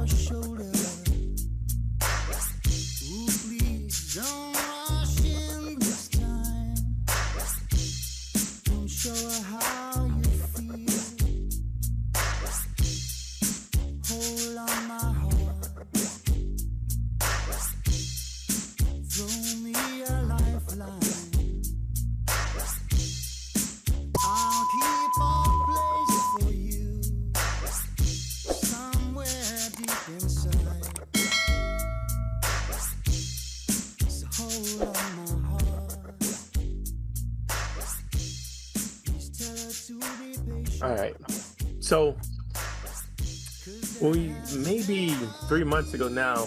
my shoulder. Ooh, please don't rush in this time. Don't show her how you feel. Hold on my heart. Throw me a lifeline. I'll keep a place for you somewhere deep inside. So hold on my heart. Please tell her to be patient. All right. So maybe 3 months ago now,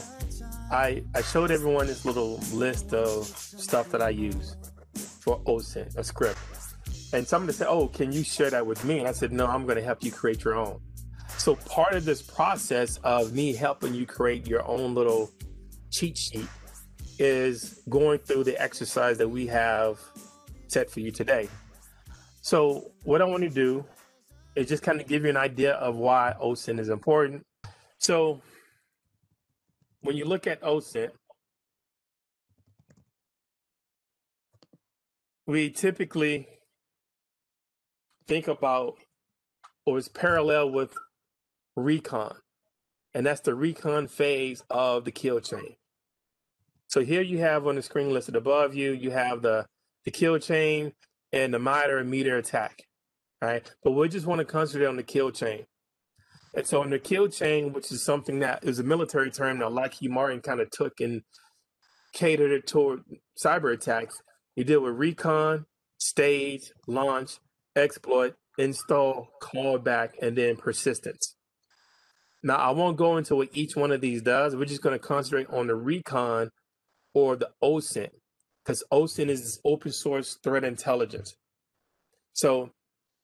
I showed everyone this little list of stuff that I use for OSINT, a script. And somebody said, oh, can you share that with me? And I said, no, I'm going to help you create your own. So part of this process of me helping you create your own little cheat sheet is going through the exercise that we have set for you today. So what I want to do is just kind of give you an idea of why OSINT is important. So when you look at OSINT, we typically think about, or it's parallel with recon, and that's the recon phase of the kill chain. So here you have on the screen listed above you, you have the kill chain and the miter and meter attack, right? But we just want to concentrate on the kill chain. And so in the kill chain, which is something that is a military term that Lockheed Martin kind of took and catered it toward cyber attacks, you deal with recon, stage, launch, exploit, install, callback, and then persistence. Now, I won't go into what each one of these does. We're just going to concentrate on the recon or the OSINT, because OSINT is open source threat intelligence. So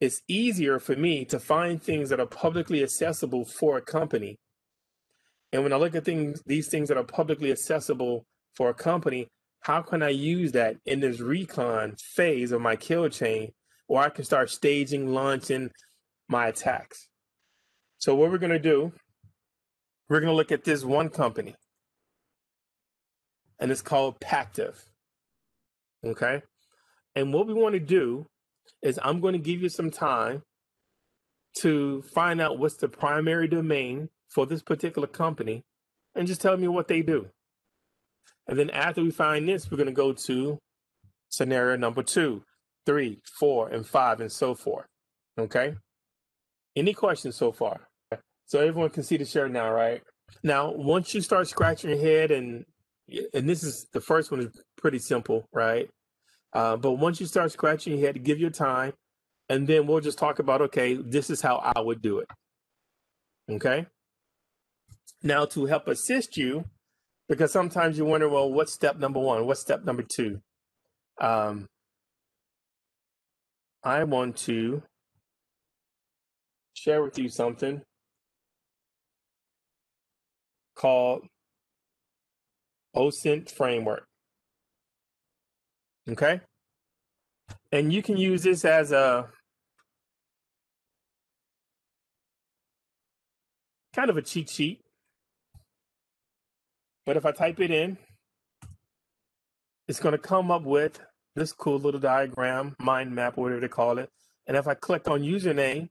it's easier for me to find things that are publicly accessible for a company. And when I look at these things that are publicly accessible for a company, how can I use that in this recon phase of my kill chain, or I can start staging, launching my attacks? So what we're going to do, we're going to look at this one company, and it's called Pactive. Okay. And what we want to do is I'm going to give you some time to find out what's the primary domain for this particular company and just tell me what they do. And then after we find this, we're going to go to scenario number 2, 3, 4, and 5, and so forth. Okay. Any questions so far? So everyone can see the share now, right? Now, once you start scratching your head, and this is the first one is pretty simple, right? But once you start scratching your head, give your time, and then we'll just talk about, okay, this is how I would do it. Okay. Now, to help assist you, because sometimes you wonder, well, what's step number 1? What's step number 2? I want to share with you something called OSINT framework. Okay. And you can use this as a kind of a cheat sheet. But if I type it in, it's going to come up with this cool little diagram, mind map, whatever they call it. And if I click on username,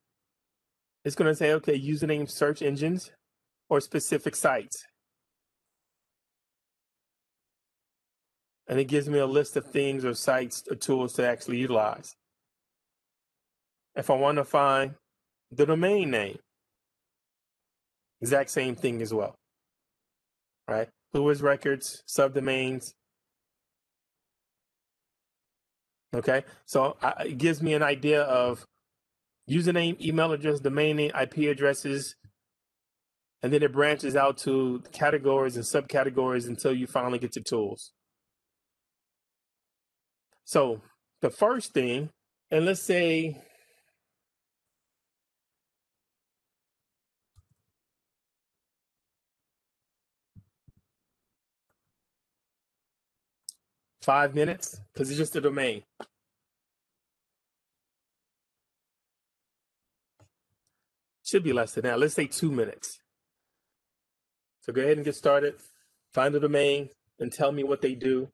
it's going to say, okay, username search engines or specific sites. And it gives me a list of things or sites or tools to actually utilize. If I want to find the domain name, exact same thing as well, right? Who is records, subdomains. Okay, so it gives me an idea of username, email address, domain name, IP addresses, and then it branches out to categories and subcategories until you finally get to tools. So the first thing, and let's say five minutes, because it's just a domain. Should be less than that. Let's say 2 minutes. So go ahead and get started. Find the domain and tell me what they do.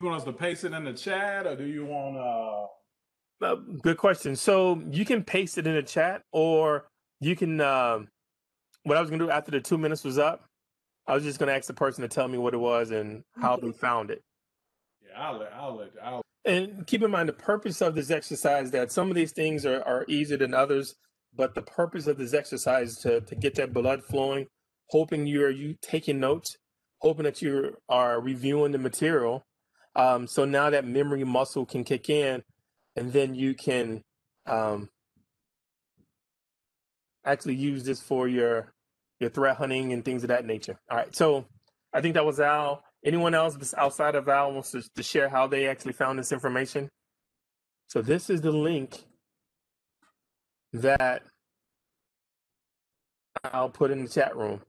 You want us to paste it in the chat, or do you want Good question. So you can paste it in the chat, or you can, what I was gonna do after the 2 minutes was up, I was just gonna ask the person to tell me what it was and how they found it. Yeah, I'll. And keep in mind the purpose of this exercise, that some of these things are easier than others, but the purpose of this exercise is to get that blood flowing, hoping you taking notes, hoping that you are reviewing the material. So now that memory muscle can kick in, and then you can actually use this for your threat hunting and things of that nature. All right, so I think that was Al. Anyone else outside of Al wants to share how they actually found this information? So this is the link that I'll put in the chat room.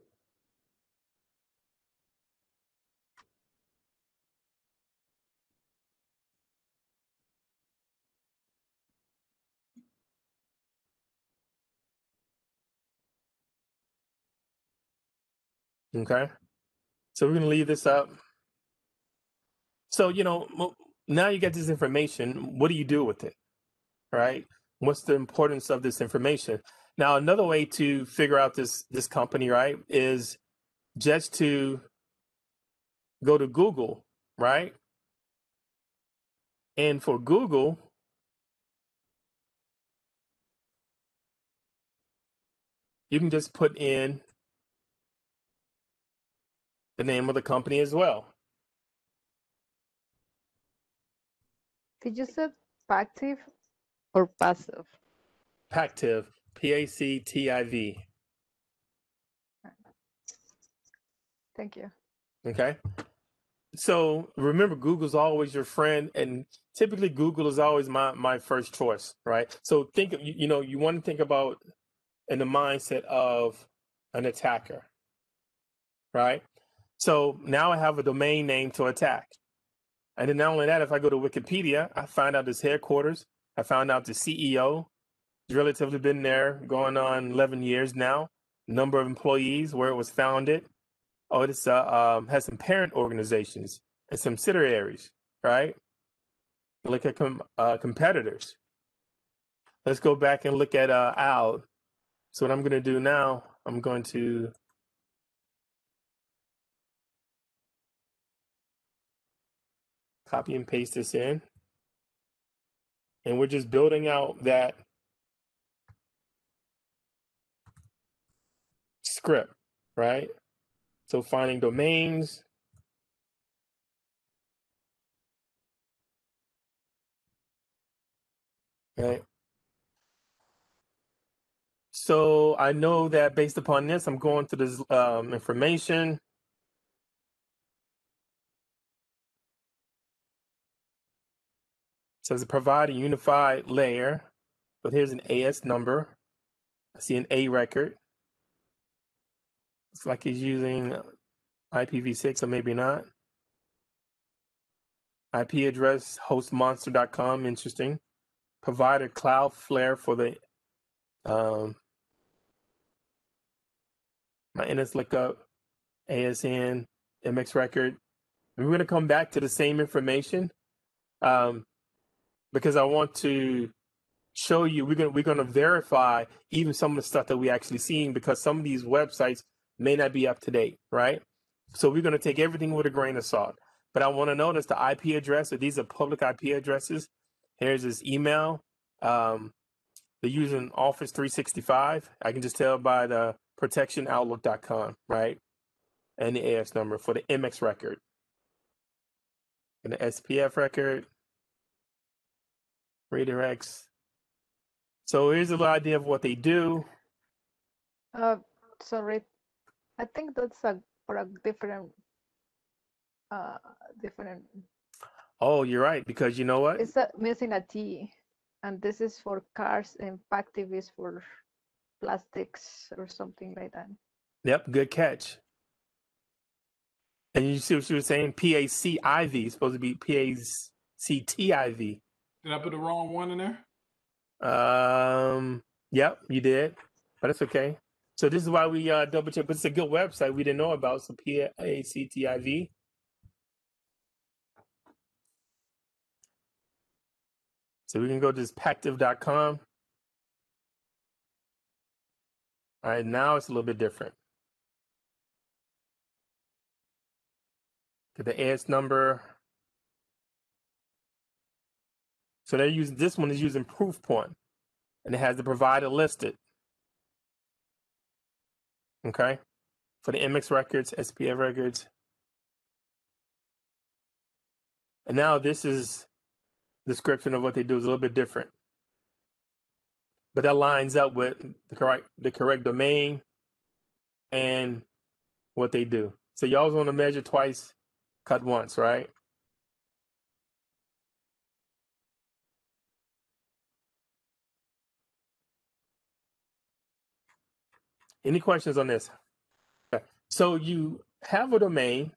Okay, so we're gonna leave this up. So, now you get this information, what do you do with it, right? What's the importance of this information? Now, another way to figure out this company, right, is just to go to Google, right? And for Google, you can just put in the name of the company as well. Did you say active or passive? Pactiv, Pactiv. Thank you. Okay. So remember, Google's always your friend, and typically Google is always my first choice, right? So think, you want to think about in the mindset of an attacker, right? So now I have a domain name to attack. And then not only that, if I go to Wikipedia, I find out his headquarters. I found out the CEO. He's relatively been there going on 11 years now. Number of employees, where it was founded. Oh, it's has some parent organizations and some subsidiaries, right? Look at competitors. Let's go back and look at Al. So what I'm going to do now, I'm going to copy and paste this in. And we're just building out that script, right? So finding domains. Right. So I know that based upon this, I'm going to this information. It says provide a unified layer. But here's an AS number. I see an A record. It's like he's using IPv6, or maybe not. IP address, hostmonster.com, interesting. Provide a Cloudflare for the my NS lookup, ASN, MX record. We're going to come back to the same information because I want to show you, we're going to verify even some of the stuff that we actually seeing, because some of these websites may not be up to date, right? So we're going to take everything with a grain of salt. But I want to notice the IP address. So these are public IP addresses. Here's his email. They're using Office 365. I can just tell by the protectionoutlook.com, right? And the AS number for the MX record. And the SPF record. Redirects. So here's a little idea of what they do. Sorry, I think that's for a different. Oh, you're right, because you know what? It's missing a T, and this is for cars, and Pactiv is for plastics or something like that. Yep, good catch. And you see what she was saying? PACIV is supposed to be PACIV. PACTIV. Did I put the wrong one in there? Yep, you did, but that's okay. So this is why we double check. But it's a good website we didn't know about. So PACTIV. So we can go to this pactive.com. All right, now it's a little bit different. Get the AS number. So they're using, this one is using Proofpoint, and it has the provider listed. Okay, for the MX records, SPF records. And now this is the description of what they do is a little bit different. But that lines up with the correct domain and what they do. So you always want to measure twice, cut once, right? Any questions on this? Okay. So you have a domain.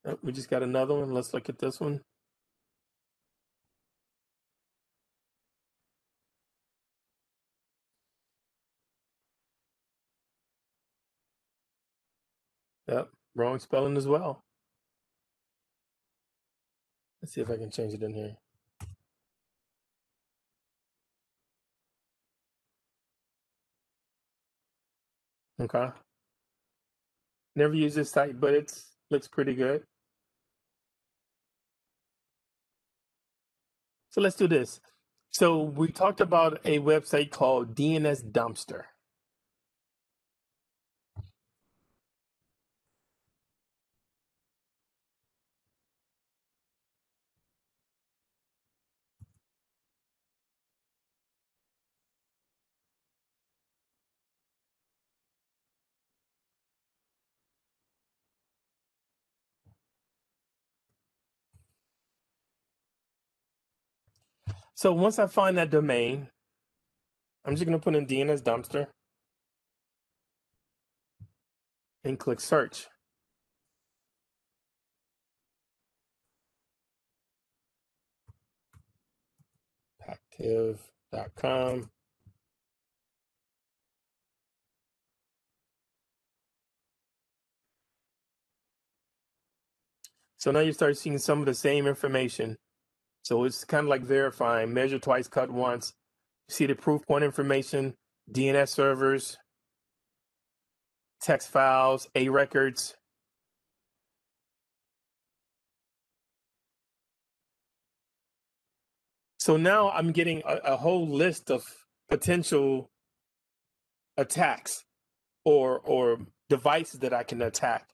Oh, we just got another one. Let's look at this one. Yep, wrong spelling as well. Let's see if I can change it in here. Okay. Never used this site, but it looks pretty good. So let's do this. So we talked about a website called DNS Dumpster. So once I find that domain, I'm just going to put in DNS Dumpster and click search. Active.com. So now you start seeing some of the same information. So it's kind of like verifying, measure twice, cut once. You see the proof point information, DNS servers, text files, A records. So now I'm getting a whole list of potential attacks or devices that I can attack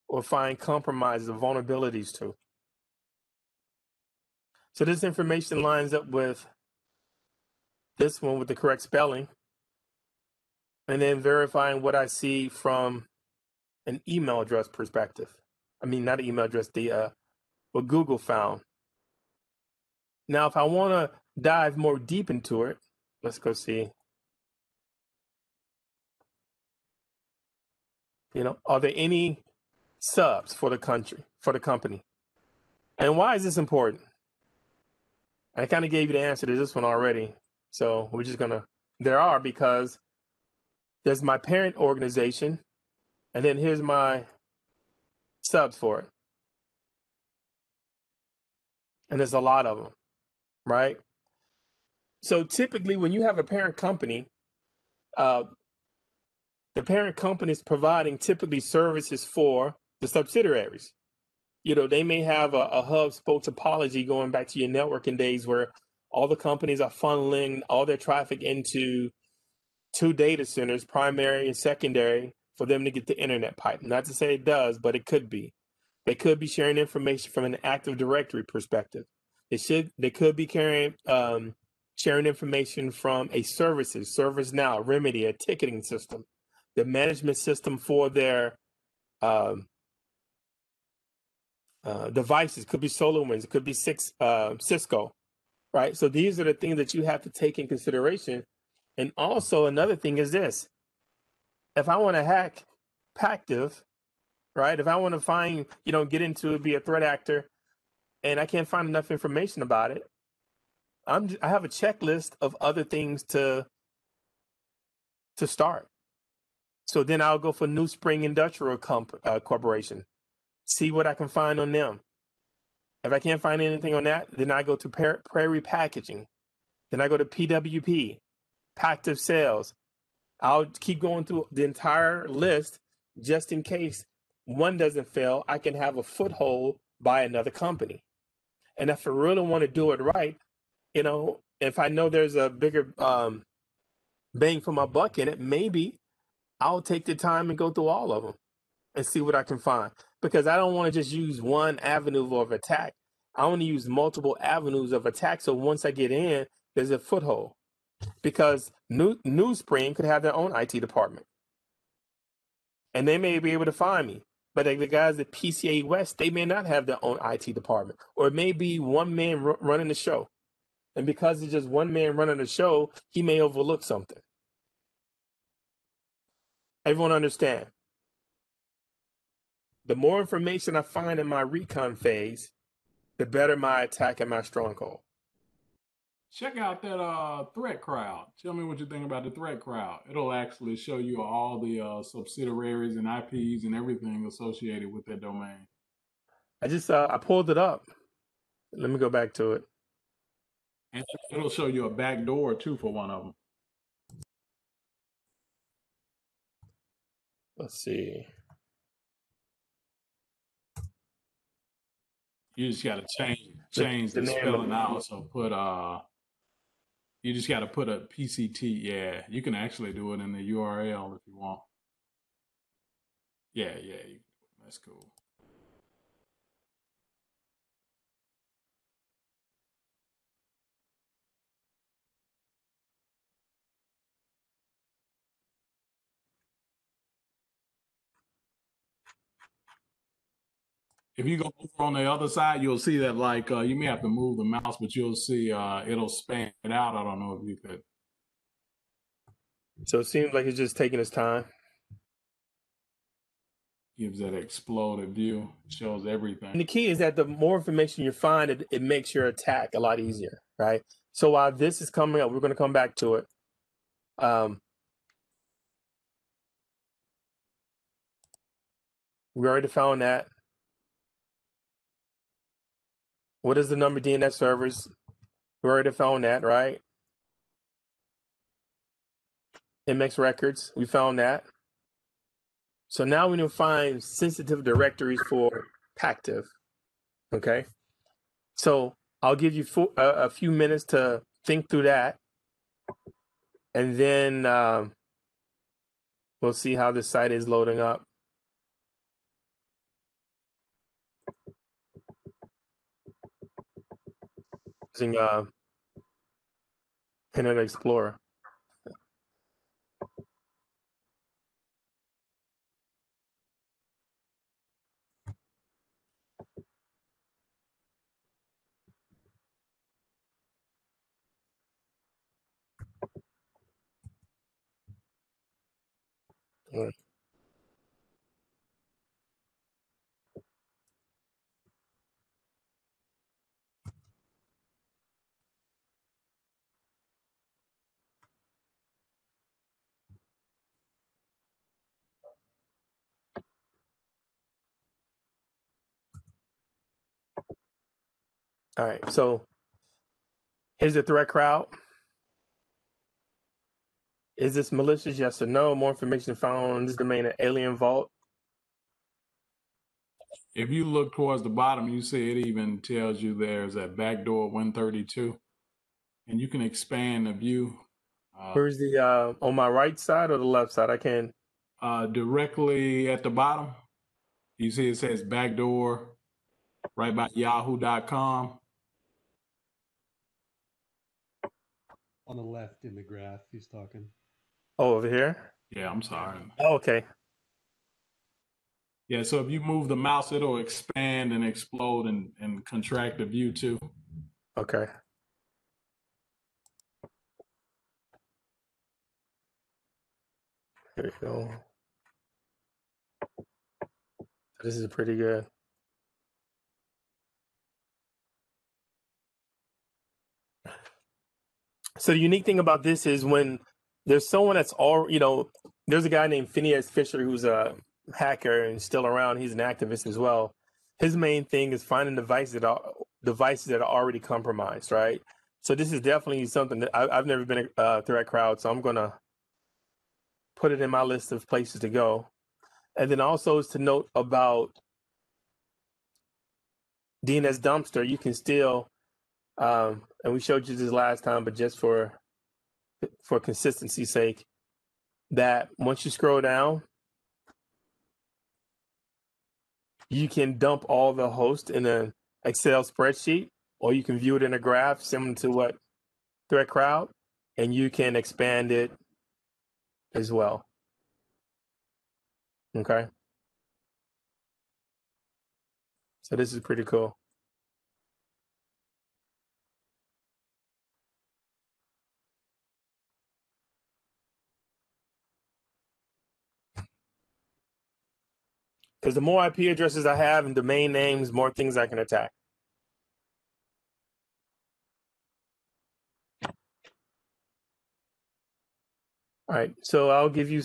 or find compromises or vulnerabilities to. So this information lines up with this one with the correct spelling, and then verifying what I see from an email address perspective. I mean, not an email address, what Google found. Now, if I want to dive more deep into it, let's go see. You know, are there any subs for the company? And why is this important? I kind of gave you the answer to this one already. So we're just going to, there are, because there's my parent organization, and then here's my subs for it. And there's a lot of them, right? So typically when you have a parent company, the parent company is providing typically services for the subsidiaries. You know, they may have a hub spoke topology going back to your networking days where all the companies are funneling all their traffic into two data centers, primary and secondary, for them to get the internet pipe. Not to say it does, but it could be. They could be sharing information from an Active Directory perspective. They could be sharing information from a ServiceNow, Remedy, a ticketing system, the management system for their devices. Could be SolarWinds, it could be Cisco, right? So these are the things that you have to take in consideration. And also another thing is this: if I want to hack Pactive, right? If I want to find, get into it, be a threat actor, and I can't find enough information about it, I have a checklist of other things to start. So then I'll go for New Spring Industrial Corporation, see what I can find on them. If I can't find anything on that, then I go to Prairie Packaging. Then I go to PWP, Pactive Sales. I'll keep going through the entire list just in case one doesn't fail. I can have a foothold by another company. And if I really want to do it right, if I know there's a bigger bang for my buck in it, maybe I'll take the time and go through all of them and see what I can find. Because I don't want to just use one avenue of attack. I want to use multiple avenues of attack. So once I get in, there's a foothold. Because New Spring could have their own IT department. And they may be able to find me. But the guys at PCA West, they may not have their own IT department. Or it may be one man running the show. And because it's just one man running the show, he may overlook something. Everyone understand? The more information I find in my recon phase, the better my attack and my stronghold. Check out that threat crowd. Tell me what you think about the threat crowd. It'll actually show you all the subsidiaries and IPs and everything associated with that domain. I pulled it up. Let me go back to it. And it'll show you a backdoor too for one of them. Let's see. You just got to change the name spelling out. So put you just got to put a PCT. Yeah, you can actually do it in the URL if you want. Yeah, that's cool. If you go over on the other side, you'll see that you may have to move the mouse, but you'll see it'll span it out. I don't know if you could. So it seems like it's just taking its time. Gives that exploded view, shows everything. And the key is that the more information you find, it makes your attack a lot easier, right? So while this is coming up, we're going to come back to it. We already found that. What is the number of DNS servers? We already found that, right? MX records, we found that. So now we need to find sensitive directories for Pactive, okay? So I'll give you a few minutes to think through that. And then we'll see how the site is loading up. Using Internet Explorer. All right. All right, so here's the threat crowd. Is this malicious? Yes or no? More information found on this domain at Alien Vault. If you look towards the bottom, you see it even tells you there's a backdoor 132, and you can expand the view. Where's the on my right side or the left side? I can directly at the bottom. You see it says backdoor right by yahoo.com. On the left in the graph, he's talking. Oh, over here? Yeah, I'm sorry. Oh, okay. Yeah, so if you move the mouse, it'll expand and explode and contract the view too. Okay. Here we go. This is pretty good. So the unique thing about this is when there's someone that's all, there's a guy named Phineas Fisher who's a hacker and still around. He's an activist as well. His main thing is finding devices that are already compromised, right? So this is definitely something that I've never been a threat crowd, so I'm gonna put it in my list of places to go. And then also is to note about DNS Dumpster. You can still, and we showed you this last time, but just for consistency's sake, that once you scroll down, you can dump all the hosts in an Excel spreadsheet, or you can view it in a graph similar to what Threat Crowd, and you can expand it as well. Okay. So this is pretty cool. Because the more IP addresses I have and domain names, more things I can attack. All right, so I'll give you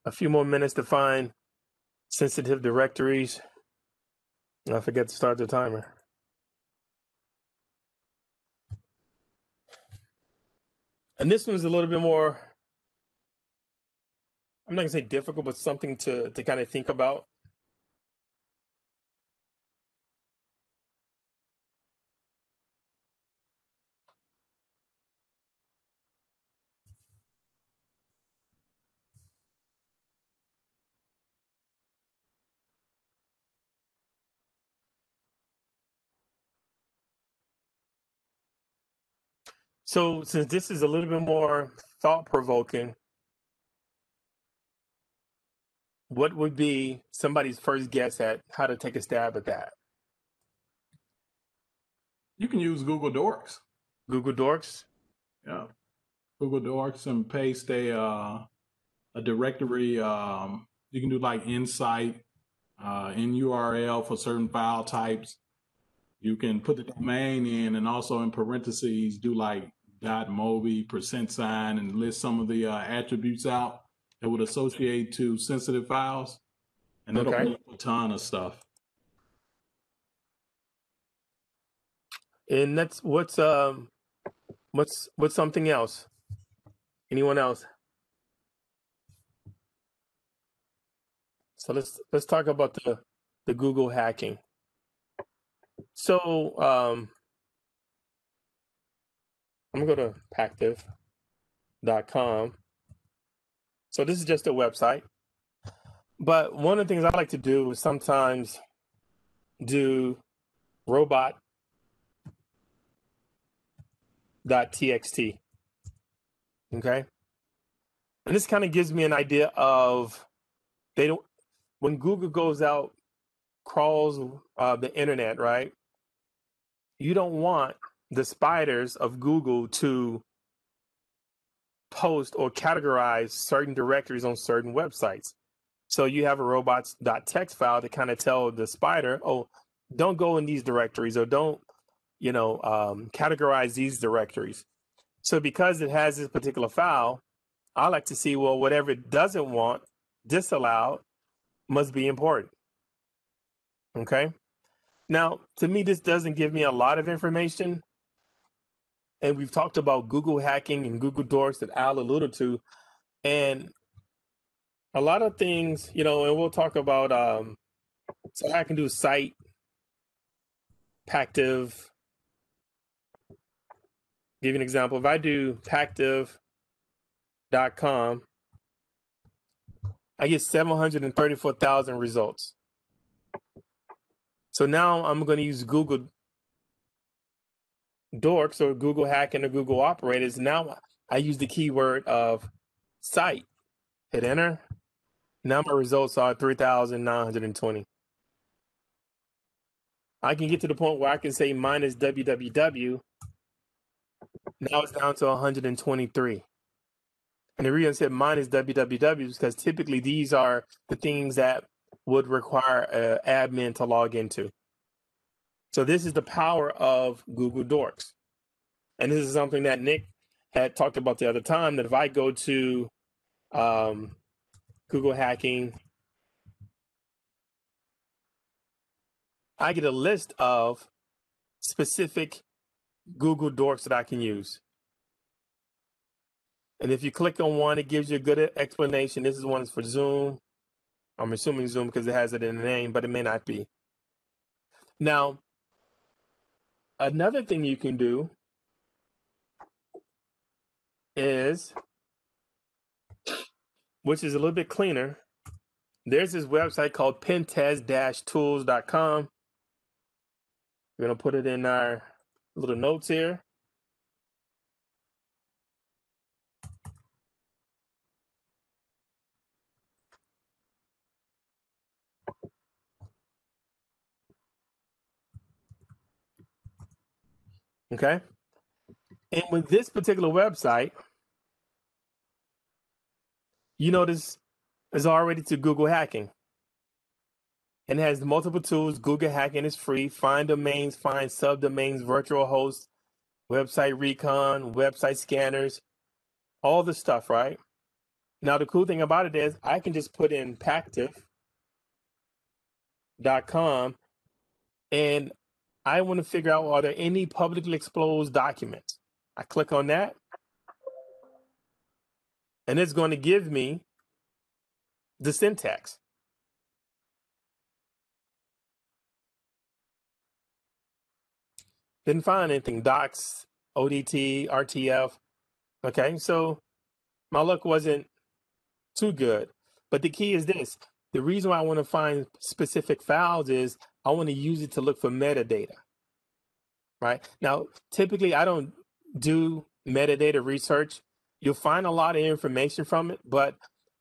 a few more minutes to find sensitive directories. And I forget to start the timer. And this one's a little bit more, I'm not gonna say difficult, but something to kind of think about. So since this is a little bit more thought-provoking, what would be somebody's first guess at how to take a stab at that? You can use Google Docs. Google Docs? Yeah. Google Docs and paste a directory. You can do like Insight in URL for certain file types. You can put the domain in and also in parentheses do like .mobi, %, and list some of the attributes out that would associate to sensitive files. And it'll pull up a ton of stuff. And that's what's something else? Anyone else? So let's talk about the Google hacking. So I'm gonna go to pactive.com. So this is just a website. But one of the things I like to do is sometimes do robot.txt. Okay. And this kind of gives me an idea of when Google goes out, crawls the internet, right? You don't want the spiders of Google to post or categorize certain directories on certain websites. So you have a robots.txt file to kind of tell the spider, oh, don't go in these directories, or don't, categorize these directories. So because it has this particular file, I like to see, well, whatever it doesn't want, disallowed, must be important. Okay. Now, to me, this doesn't give me a lot of information. And we've talked about Google hacking and Google Docs that Al alluded to. And a lot of things, and we'll talk about, so I can do site, Pactive. Give you an example. If I do pactive.com, I get 734,000 results. So now I'm going to use Google Docs or Google hacking or Google operators. Now I use the keyword of site. Hit enter. Now my results are 3,920. I can get to the point where I can say minus www. Now it's down to 123. And the reason I said minus www is because typically these are the things that would require an admin to log into. So this is the power of Google Dorks. And this is something that Nick had talked about the other time, that if I go to Google Hacking, I get a list of specific Google Dorks that I can use. And if you click on one, it gives you a good explanation. This is one for Zoom. I'm assuming Zoom because it has it in the name, but it may not be. Now, another thing you can do is, which is a little bit cleaner, there's this website called pentest-tools.com. We're going to put it in our little notes here. Okay. And with this particular website, you notice it's already to Google Hacking. And it has multiple tools. Google Hacking is free. Find domains, find subdomains, virtual hosts, website recon, website scanners, all the stuff, right? Now, the cool thing about it is I can just put in pactive.com and I want to figure out, are there any publicly exposed documents? I click on that and it's going to give me the syntax. Didn't find anything. Docs, ODT, RTF. Okay, so my luck wasn't too good. But the key is this. The reason why I want to find specific files is I want to use it to look for metadata. Right? Now, typically I don't do metadata research. You'll find a lot of information from it, but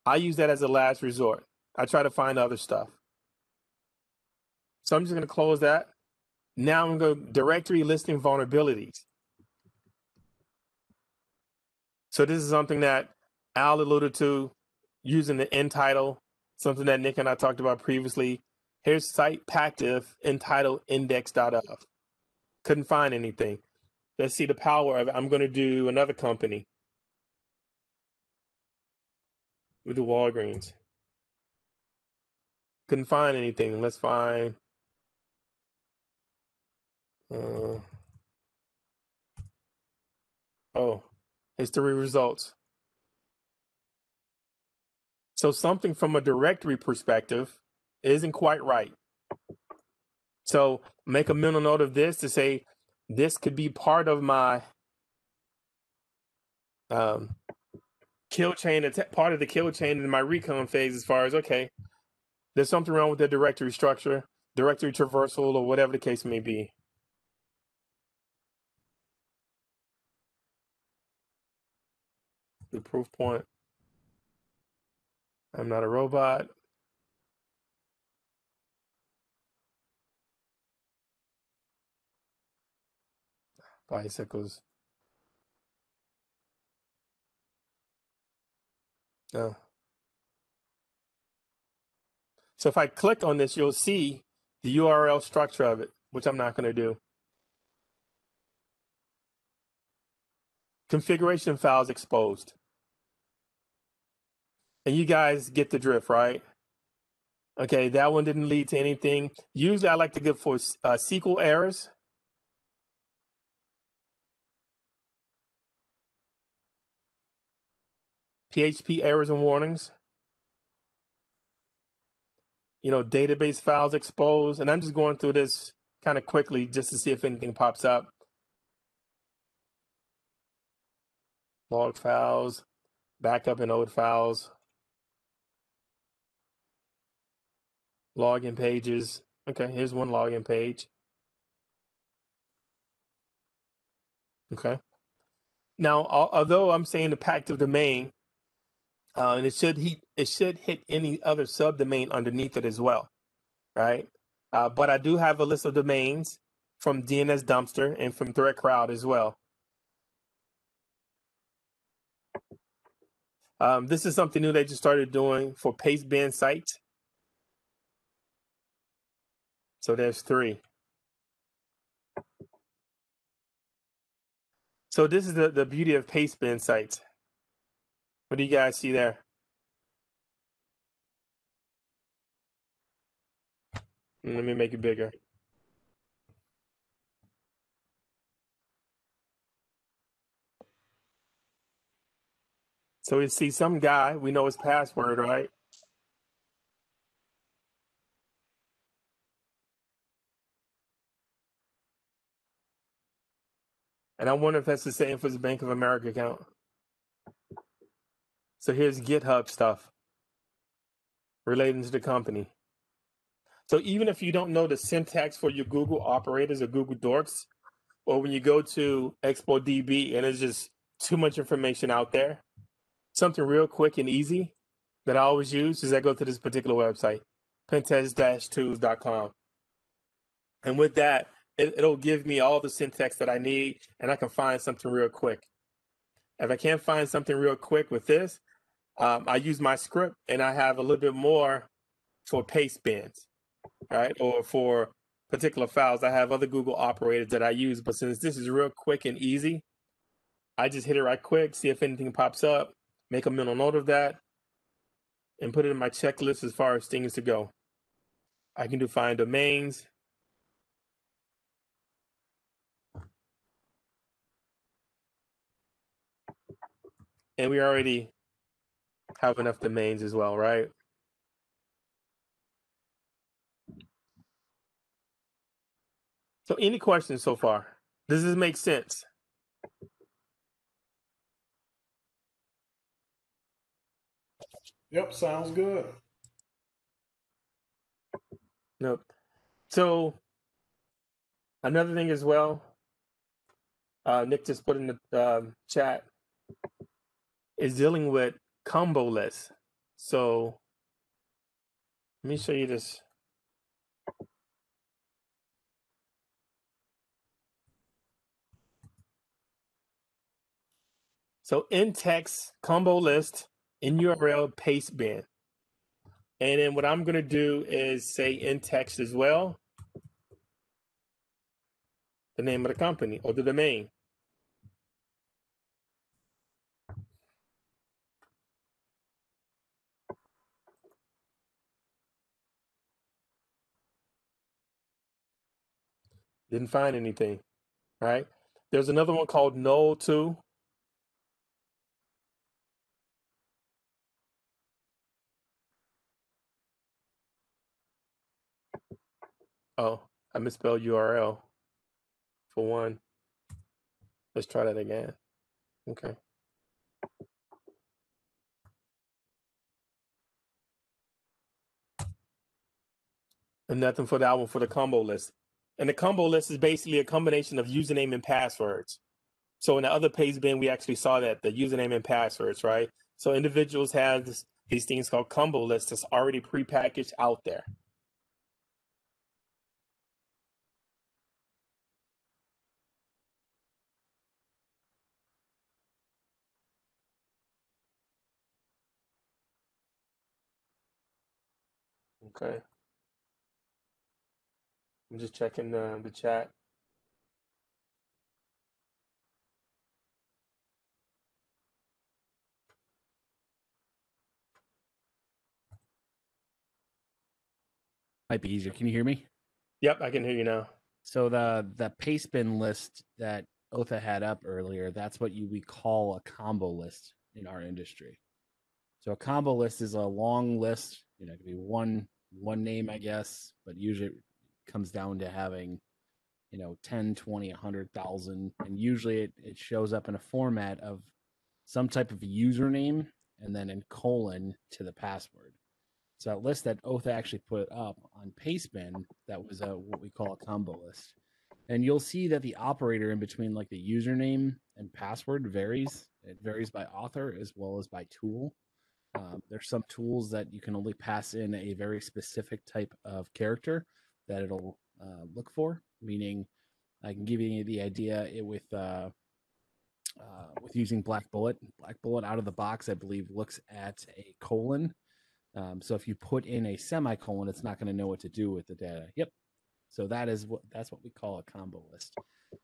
I use that as a last resort. I try to find other stuff. So I'm just going to close that. Now I'm going to go directory listing vulnerabilities. So this is something that Al alluded to, using the entitle, something that Nick and I talked about previously. Here's site pactive entitled index.of. Couldn't find anything. Let's see the power of it. I'm going to do another company. With the Walgreens. Couldn't find anything. Let's find history results. So something from a directory perspective isn't quite right. So make a mental note of this to say, this could be part of my kill chain, part of the kill chain in my recon phase, as far as, okay, there's something wrong with the directory structure, directory traversal, or whatever the case may be. The proof point. I'm not a robot. Bicycles. No. So if I click on this, you'll see the URL structure of it, which I'm not going to do. Configuration files exposed. And you guys get the drift, right? Okay, that one didn't lead to anything. Usually I like to get for SQL errors. PHP errors and warnings. You know, database files exposed. And I'm just going through this kind of quickly just to see if anything pops up. Log files, backup in old files. Login pages. Okay, here's one login page. Okay. Now, although I'm saying the pactive domain, and it should hit any other subdomain underneath it as well, right? But I do have a list of domains from DNS Dumpster and from Threat Crowd as well. This is something new they just started doing for pastebin sites. So there's 3. So this is the beauty of pastebin sites. What do you guys see there? Let me make it bigger. So we see some guy, we know his password, right? And I wonder if that's the same for his Bank of America account. So here's GitHub stuff relating to the company. So even if you don't know the syntax for your Google operators or Google Dorks, or when you go to ExploDB and there's just too much information out there, something real quick and easy that I always use is I go to this particular website, pentest-tools.com. And with that, it'll give me all the syntax that I need, and I can find something real quick. If I can't find something real quick with this, I use my script, and I have a little bit more for pastebins, right? Or for particular files. I have other Google operators that I use, but since this is real quick and easy, I just hit it right quick, see if anything pops up, make a mental note of that, and put it in my checklist as far as things to go. I can do find domains. And we already have enough domains as well, right? So any questions so far? Does this make sense? Yep, sounds good. Nope. So another thing as well, Nick just put in the chat, is dealing with combo lists. So let me show you this. So in text, combo list, in URL, pastebin. And then what I'm going to do is say in text as well, the name of the company or the domain. Didn't find anything, right? There's another one called null too. Oh, I misspelled URL for one. Let's try that again. Okay. And nothing for that one for the combo list. And the combo list is basically a combination of username and passwords. So in the other pastebin, we actually saw that, the username and passwords, right? So individuals have these things called combo lists that's already prepackaged out there. Okay. I'm just checking the chat. Might be easier. Can you hear me? Yep, I can hear you now. So the pastebin list that Otha had up earlier, that's what we call a combo list in our industry. So a combo list is a long list. It could be one name, I guess, but usually it comes down to having 10, 20, 100,000, and usually it shows up in a format of some type of username and then in colon to the password. So that list that Otha actually put up on pastebin, that was what we call a combo list. And you'll see that the operator in between like the username and password varies. It varies by author as well as by tool. There's some tools that you can only pass in a very specific type of character that it'll look for, meaning I can give you the idea with using Black Bullet. Black Bullet out of the box, I believe, looks at a colon. So if you put in a semicolon, it's not going to know what to do with the data. Yep. So that's what we call a combo list.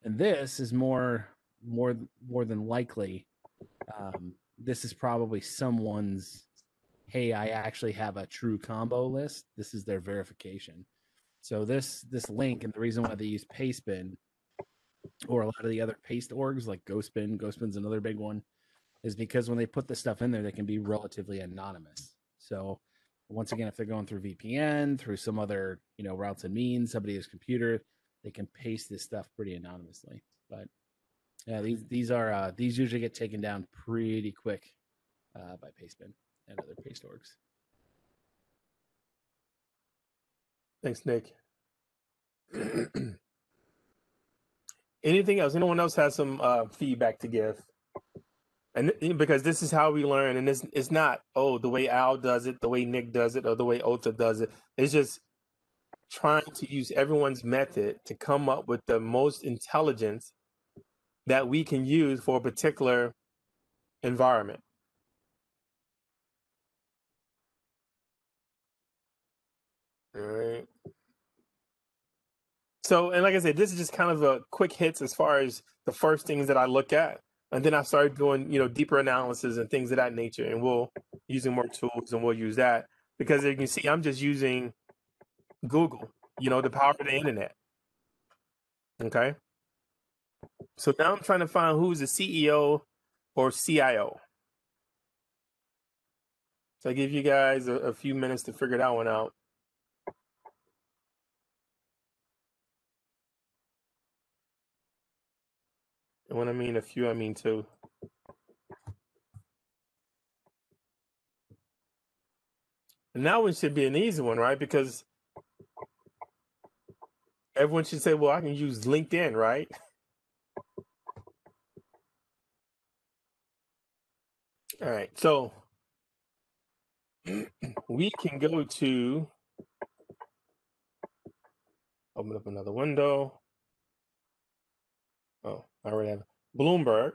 And this is more than likely, this is probably someone's, hey, I actually have a true combo list. This is their verification. So this link, and the reason why they use Pastebin or a lot of the other paste orgs like Ghostbin's another big one, is because when they put this stuff in there, they can be relatively anonymous. So once again, if they're going through VPN, through some other, routes and means, somebody's computer, they can paste this stuff pretty anonymously. But yeah, these usually get taken down pretty quick by Pastebin and other paste orgs. Thanks, Nick. Anything else? Anyone else has some feedback to give? And because this is how we learn, and it's not, the way Al does it, the way Nick does it, or the way Ota does it. It's just trying to use everyone's method to come up with the most intelligence that we can use for a particular environment. All right. So, and like I said, this is just kind of a quick hits as far as the first things that I look at. And then I started doing, deeper analysis and things of that nature. And we'll using more tools, and we'll use that because as you can see, I'm just using Google, the power of the internet. Okay. So now I'm trying to find who's the CEO or CIO. So I give you guys a few minutes to figure that one out. And when I mean a few, I mean two. And that one should be an easy one, right? Because everyone should say, well, I can use LinkedIn, right? All right. So we can go to, open up another window. Oh, I already have Bloomberg.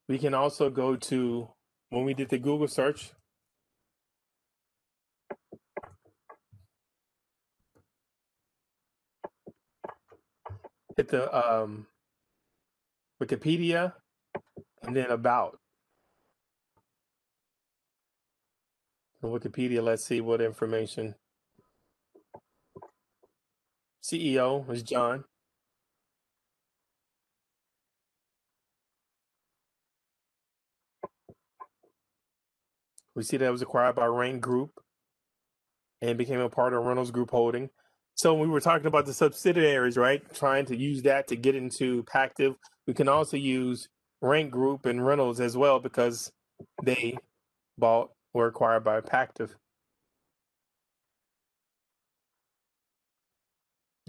We can also go to, when we did the Google search, hit the Wikipedia and then about. On Wikipedia, let's see what information. CEO is John. We see that it was acquired by Rank Group and became a part of Reynolds Group Holding. So we were talking about the subsidiaries, right? Trying to use that to get into Pactive. We can also use Rank Group and Reynolds as well because they were acquired by Pactive.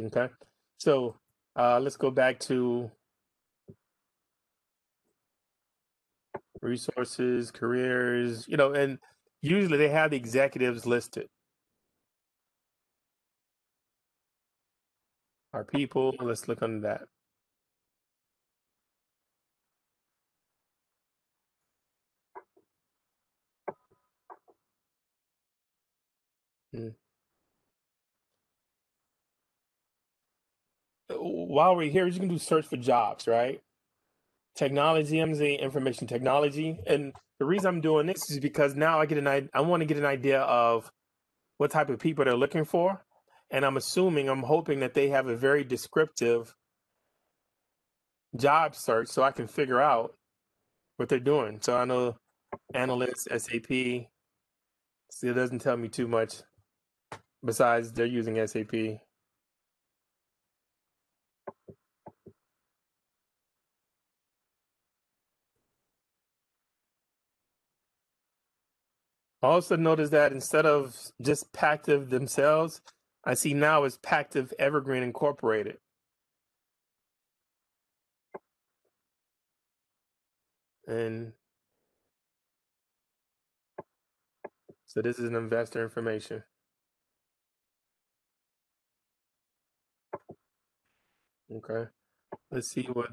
Okay. So let's go back to resources, careers, and usually they have the executives listed. Our people, let's look under that. While we're here, you can do search for jobs, right? Technology, I'm saying information technology. And the reason I'm doing this is because now I want to get an idea of what type of people they're looking for. And I'm hoping that they have a very descriptive job search so I can figure out what they're doing. So I know analysts, SAP, still doesn't tell me too much besides they're using SAP. I also noticed that instead of just Pactive themselves, I see now it's Pactive Evergreen Incorporated. And so this is an investor information. Okay. let's see what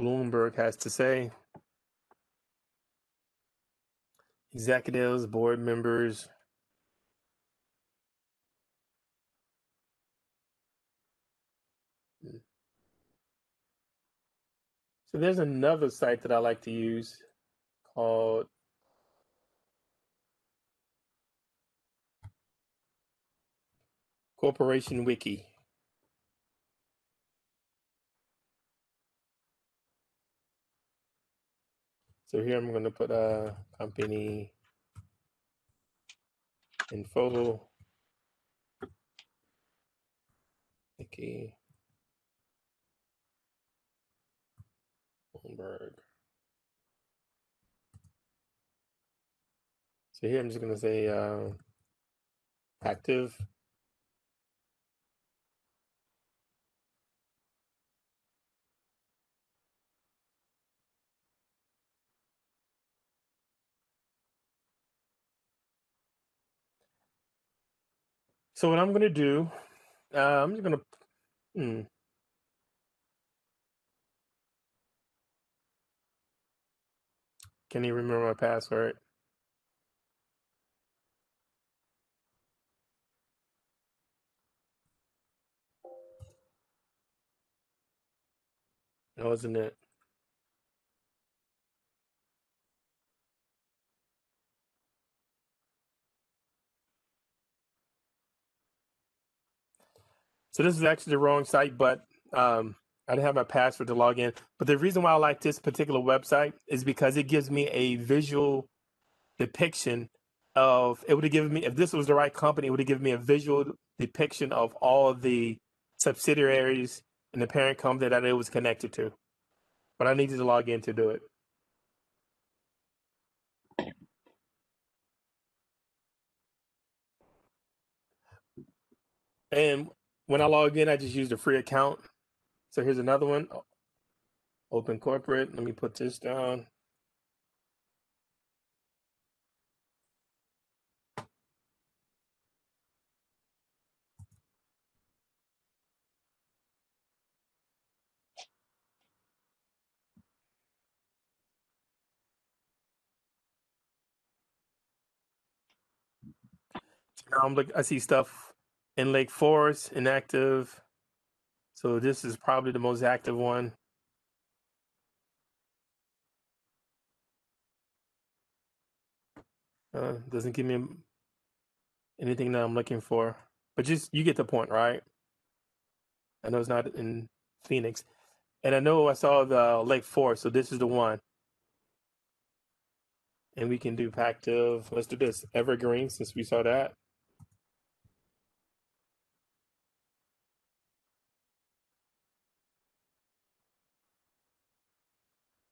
Bloomberg has to say. Executives, board members. So there's another site that I like to use called Corporation Wiki. So here I'm going to put a company info wiki Bloomberg. So here I'm just going to say active. So what I'm going to do, I'm just going to, can you remember my password? No, isn't it? So this is actually the wrong site, but I didn't have my password to log in. But the reason why I like this particular website is because it gives me a visual depiction of, it would have given me, if this was the right company, it would have given me a visual depiction of all of the subsidiaries and the parent company that it was connected to. But I needed to log in to do it. And when I log in, I just used a free account. So here's another one. Open corporate. Let me put this down. Now I'm I see stuff in Lake Forest, inactive. So this is probably the most active one. Doesn't give me anything that I'm looking for, but just, you get the point, right? I know it's not in Phoenix, and I know I saw the Lake Forest, so this is the one. And we can do Pactive. Let's do this Evergreen, since we saw that.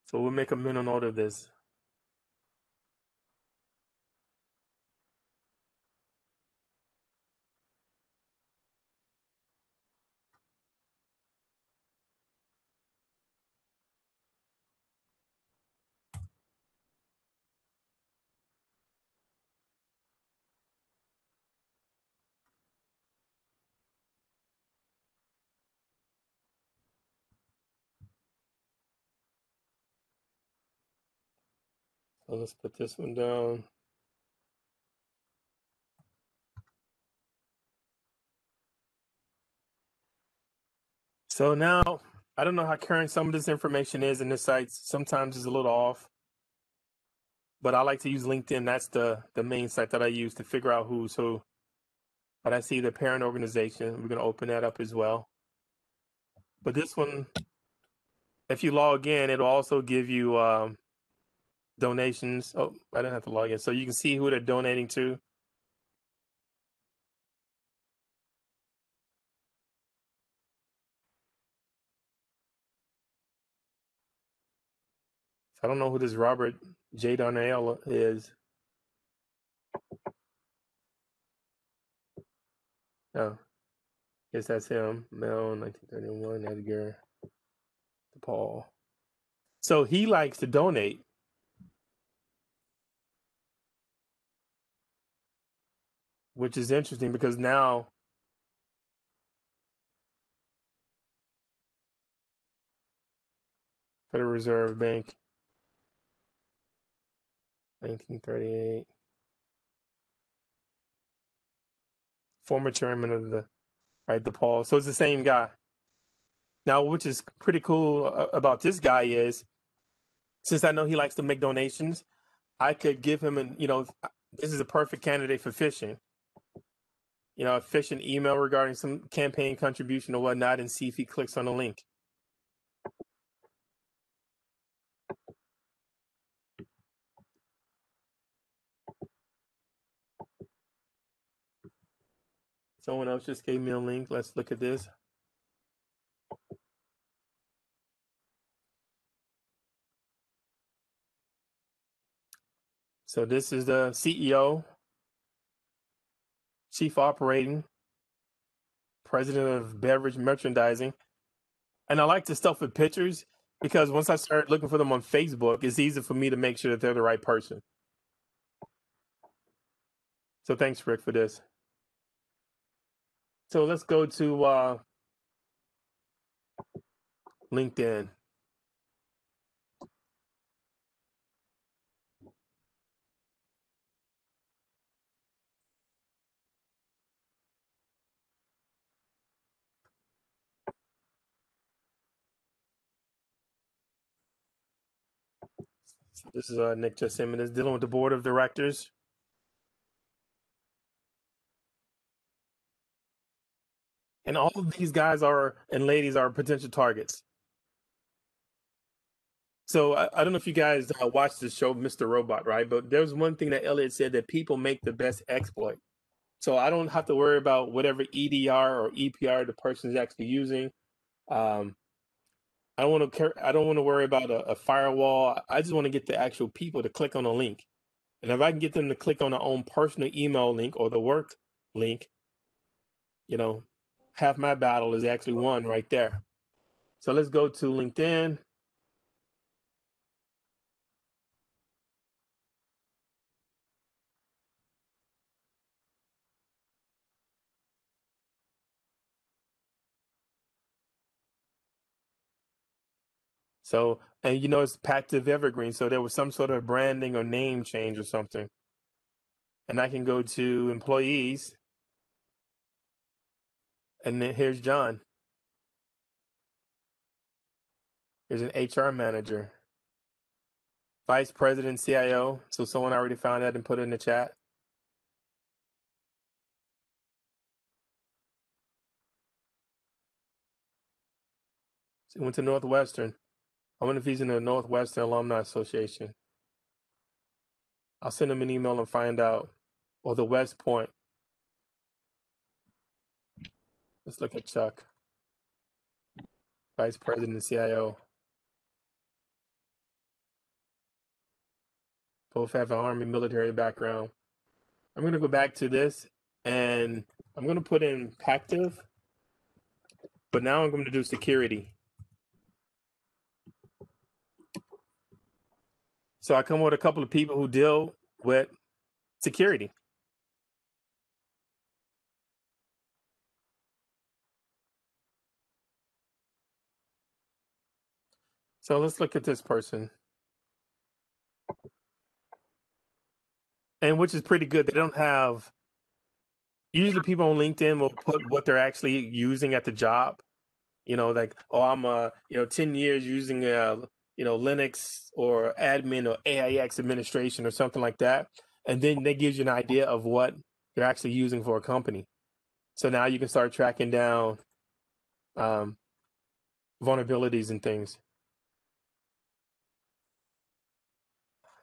So we'll make a mental note of this. So let's put this one down. So now, I don't know how current some of this information is in this site. Sometimes it's a little off, but I like to use LinkedIn. That's the main site that I use to figure out who's who. But I see the parent organization. We're going to open that up as well. But this one, if you log in, it'll also give you donations. Oh, I didn't have to log in. So you can see who they're donating to. I don't know who this Robert J. Darnell is. Oh, guess that's him. Mel, 1931, Edgar, Paul. So he likes to donate. Which is interesting because now Federal Reserve Bank, 1938. Former chairman of the DePaul. So it's the same guy. Now, which is pretty cool about this guy is, since I know he likes to make donations, I could give him this is a perfect candidate for phishing. A phishing email regarding some campaign contribution or whatnot, and see if he clicks on the link. Someone else just gave me a link. Let's look at this. So this is the CEO, Chief Operating, President of Beverage Merchandising. And I like the stuff with pictures because once I started looking for them on Facebook, it's easy for me to make sure that they're the right person. So thanks, Rick, for this. So let's go to LinkedIn. So this is Nick just sent me this, dealing with the board of directors. And all of these guys and ladies are potential targets. So I don't know if you guys watched the show, Mr. Robot, right? But there's one thing that Elliot said, that people make the best exploit. So I don't have to worry about whatever EDR or EPR the person is actually using. I don't want to worry about a firewall. I just want to get the actual people to click on a link. And if I can get them to click on their own personal email link or the work link, half my battle is actually won right there. So let's go to LinkedIn. So, and it's Pactive Evergreen. So there was some sort of branding or name change or something. And I can go to employees. And then here's John. Here's an HR manager. Vice President, CIO. So someone already found that and put it in the chat. So he went to Northwestern. I wonder if he's in the Northwestern Alumni Association. I'll send him an email and find out. Or the West Point. Let's look at Chuck. Vice President, CIO. Both have an Army military background. I'm going to go back to this and I'm going to put in Pactive, but now I'm going to do security. So I come with a couple of people who deal with security. So let's look at this person. And which is pretty good. They don't have, usually people on LinkedIn will put what they're actually using at the job. Like, oh, I'm 10 years using Linux or admin or AIX administration or something like that. And then that gives you an idea of what they're actually using for a company. So now you can start tracking down vulnerabilities and things.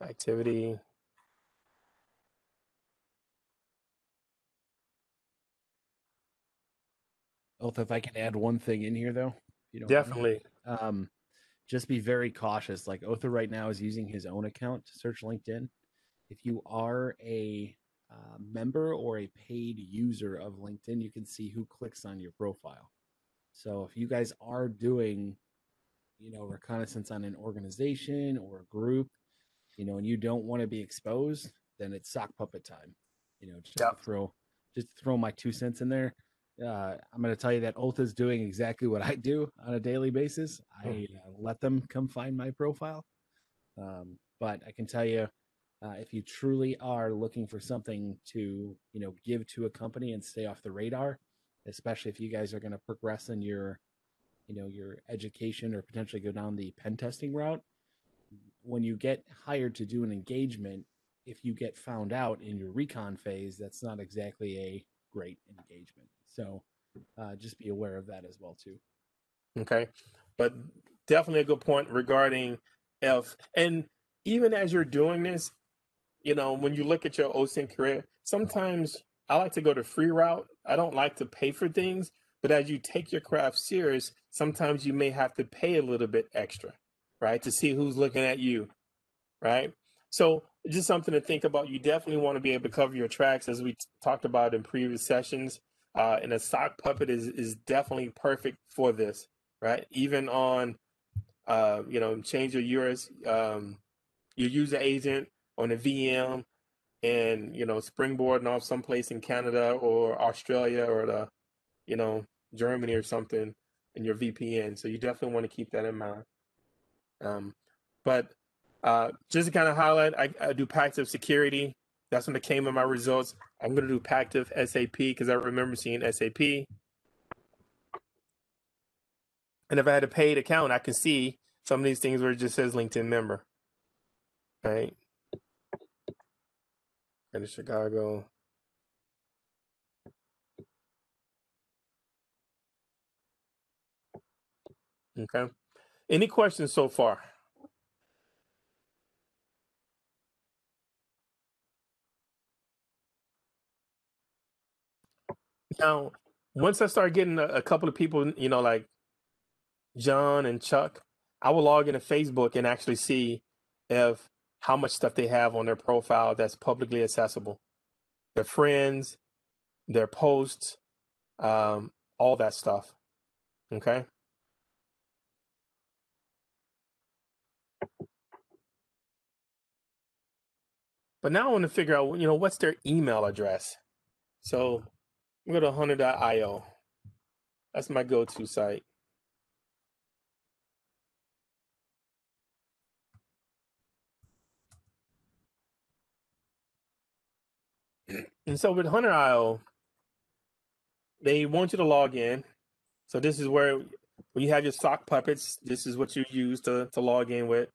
Activity. Otha, if I can add one thing in here, though. Definitely. Just be very cautious. Like Otha right now is using his own account to search LinkedIn. If you are a member or a paid user of LinkedIn, you can see who clicks on your profile. So if you guys are doing reconnaissance on an organization or a group, and you don't want to be exposed, then it's sock puppet time. Just Yep. to throw my 2 cents in there. I'm going to tell you that Oath is doing exactly what I do on a daily basis. I let them come find my profile. But I can tell you, if you truly are looking for something to, give to a company and stay off the radar, especially if you guys are going to progress in your, your education or potentially go down the pen testing route, when you get hired to do an engagement, if you get found out in your recon phase, that's not exactly a great engagement. So just be aware of that as well too. Okay. But definitely a good point regarding and even as you're doing this, when you look at your OSINT career, sometimes I like to go the free route. I don't like to pay for things, but as you take your craft serious, sometimes you may have to pay a little bit extra, right? To see who's looking at you, right? So just something to think about. You definitely want to be able to cover your tracks, as we talked about in previous sessions. And a sock puppet is definitely perfect for this, right? Even on, change your your user agent on a VM and, springboarding off someplace in Canada or Australia or Germany or something in your VPN. So you definitely want to keep that in mind. But just to kind of highlight, I do Pactive security. That's when it came in my results. I'm going to do Pactive SAP because I remember seeing SAP. And if I had a paid account, I can see some of these things where it just says LinkedIn member, right? And Chicago. Okay. Any questions so far? Now, once I start getting a couple of people, like John and Chuck, I will log into Facebook and actually see how much stuff they have on their profile that's publicly accessible. Their friends, their posts, all that stuff. Okay. But now I want to figure out, what's their email address. So I'm going to go to hunter.io. That's my go-to site. And so with Hunter.io, they want you to log in. So this is where, when you have your sock puppets, this is what you use to log in with.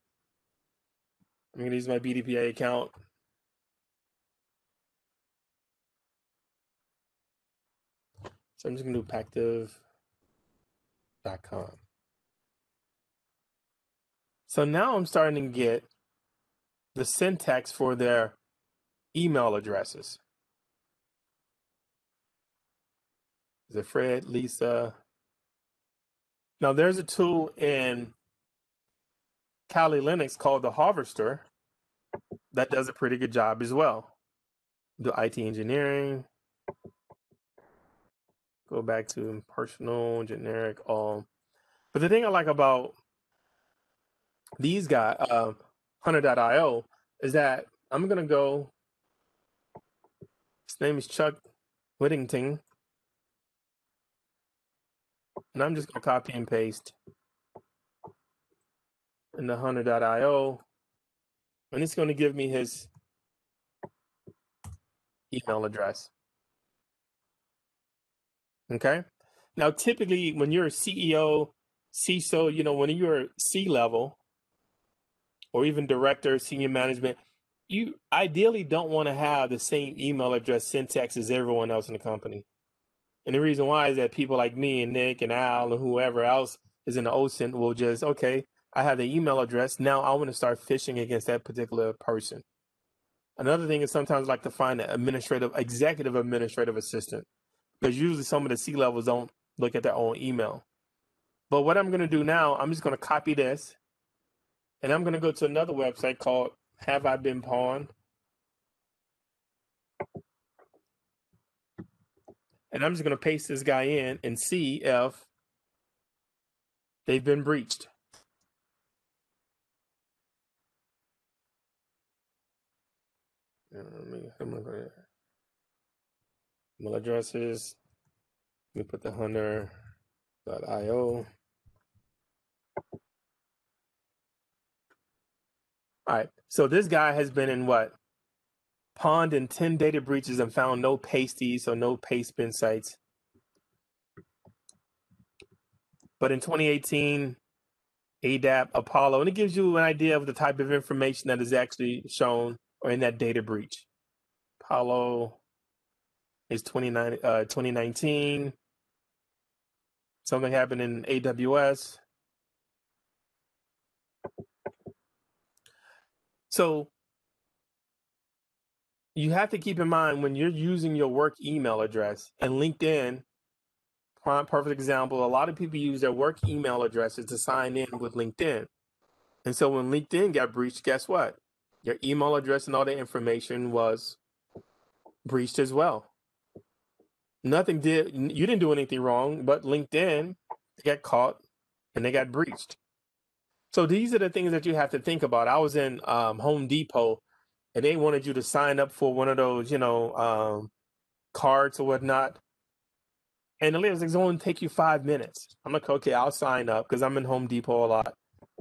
I'm going to use my BDPA account. So I'm just going to do pactive.com. So now I'm starting to get the syntax for their email addresses. Is it Fred, Lisa? Now there's a tool in Kali Linux called the Harvester that does a pretty good job as well. Do IT engineering. Go back to personal, generic, all. But the thing I like about these guys, Hunter.io, is that I'm going to go, his name is Chuck Whittington, and I'm just going to copy and paste in the Hunter.io, and it's going to give me his email address. Okay. Now, typically, when you're a CEO, CISO, when you're C-level or even director, senior management, you ideally don't want to have the same email address syntax as everyone else in the company. And the reason why is that people like me and Nick and Al and whoever else is in the OSINT will just, okay, I have the email address. Now I want to start fishing against that particular person. Another thing is sometimes I like to find an executive administrative assistant, because usually some of the C-levels don't look at their own email. But what I'm going to do now, I'm just going to copy this, and I'm going to go to another website called Have I Been Pawned? And I'm just going to paste this guy in and see if they've been breached. Email addresses. Let me put the hunter.io. All right. So this guy has been in what? Pawned in 10 data breaches and found no pasties or no pastebin sites. But in 2018, ADAP, Apollo, and it gives you an idea of the type of information that is actually shown or in that data breach. Apollo is 2019. Something happened in AWS. So you have to keep in mind when you're using your work email address, and LinkedIn, perfect example, a lot of people use their work email addresses to sign in with LinkedIn. And so when LinkedIn got breached, guess what? Your email address and all the information was breached as well. You didn't do anything wrong, but LinkedIn got caught and they got breached. So these are the things that you have to think about. I was in Home Depot and they wanted you to sign up for one of those, cards or whatnot. And the lady was like, it's only take you 5 minutes. I'm like, okay, I'll sign up because I'm in Home Depot a lot.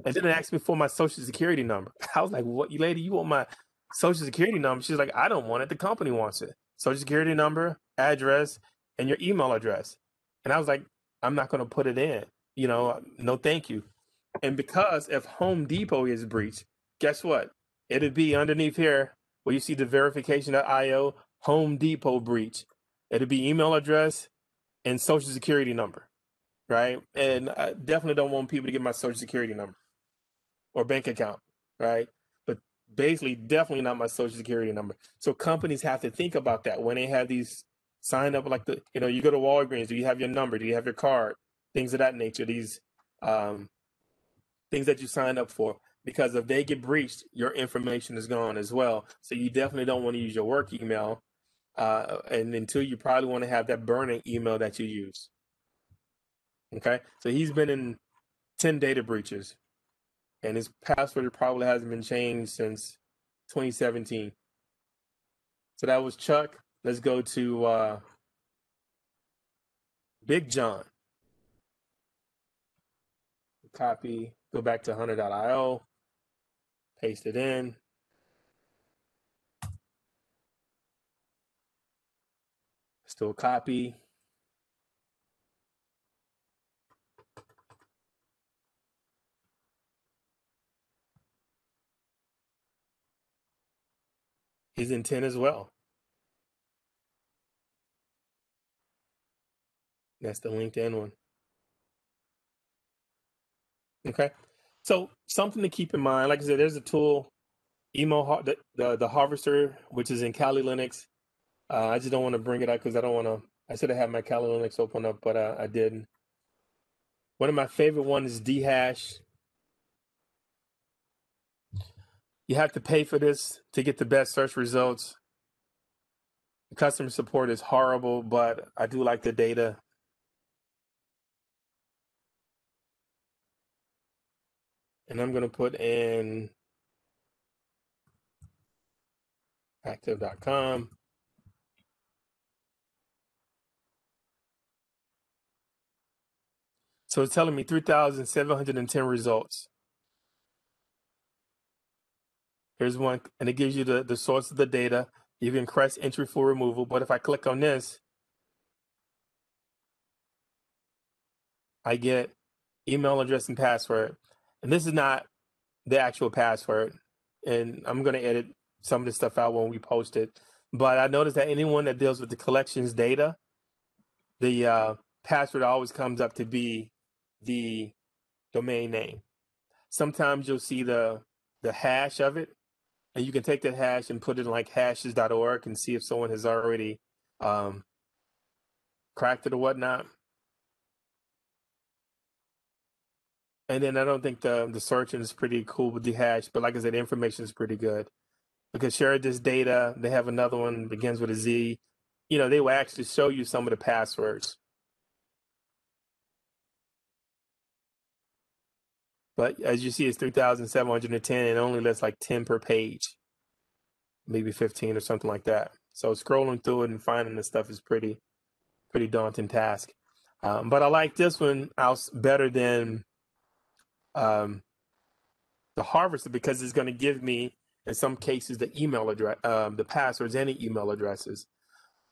And then they asked me for my social security number. I was like, what, you lady, you want my social security number? She's like, I don't want it. The company wants it. Social security number, address, and your email address. And I was like, I'm not going to put it in, no, thank you. And because if Home Depot is breached, guess what? It'll be underneath here where you see the verification.io, Home Depot breach. It'll be email address and social security number, right? And I definitely don't want people to get my social security number or bank account, right? But basically, definitely not my social security number. So companies have to think about that when they have these sign up, like you go to Walgreens, do you have your number? Do you have your card? Things of that nature, these things that you signed up for. Because if they get breached, your information is gone as well. So you definitely don't want to use your work email. And until you probably want to have that burning email that you use. Okay. So he's been in 10 data breaches and his password probably hasn't been changed since 2017. So that was Chuck. Let's go to Big John. Copy, go back to hunter.io, paste it in. Still copy. He's in 10 as well. That's the LinkedIn one. Okay. So something to keep in mind, like I said, there's a tool, the Harvester, which is in Kali Linux. I just don't want to bring it up because I should have had my Kali Linux open up, but I didn't. One of my favorite ones is dhash. You have to pay for this to get the best search results. The customer support is horrible, but I do like the data. And I'm going to put in active.com. So it's telling me 3,710 results. Here's one, and it gives you the source of the data. You can press entry for removal, but if I click on this, I get email address and password. And this is not the actual password. And I'm going to edit some of this stuff out when we post it. But I noticed that anyone that deals with the collections data, the password always comes up to be the domain name. Sometimes you'll see the hash of it, and you can take that hash and put it in like hashes.org and see if someone has already cracked it or whatnot. And then I don't think the searching is pretty cool with the hash, but like I said, the information is pretty good. Because share this data, they have another one begins with a Z. They will actually show you some of the passwords. But as you see, it's 3,710 and only lists like 10 per page. maybe 15 or something like that. So scrolling through it and finding this stuff is pretty daunting task. But I like this one out better than the Harvester because it's going to give me, in some cases, the email address, the passwords and the email addresses.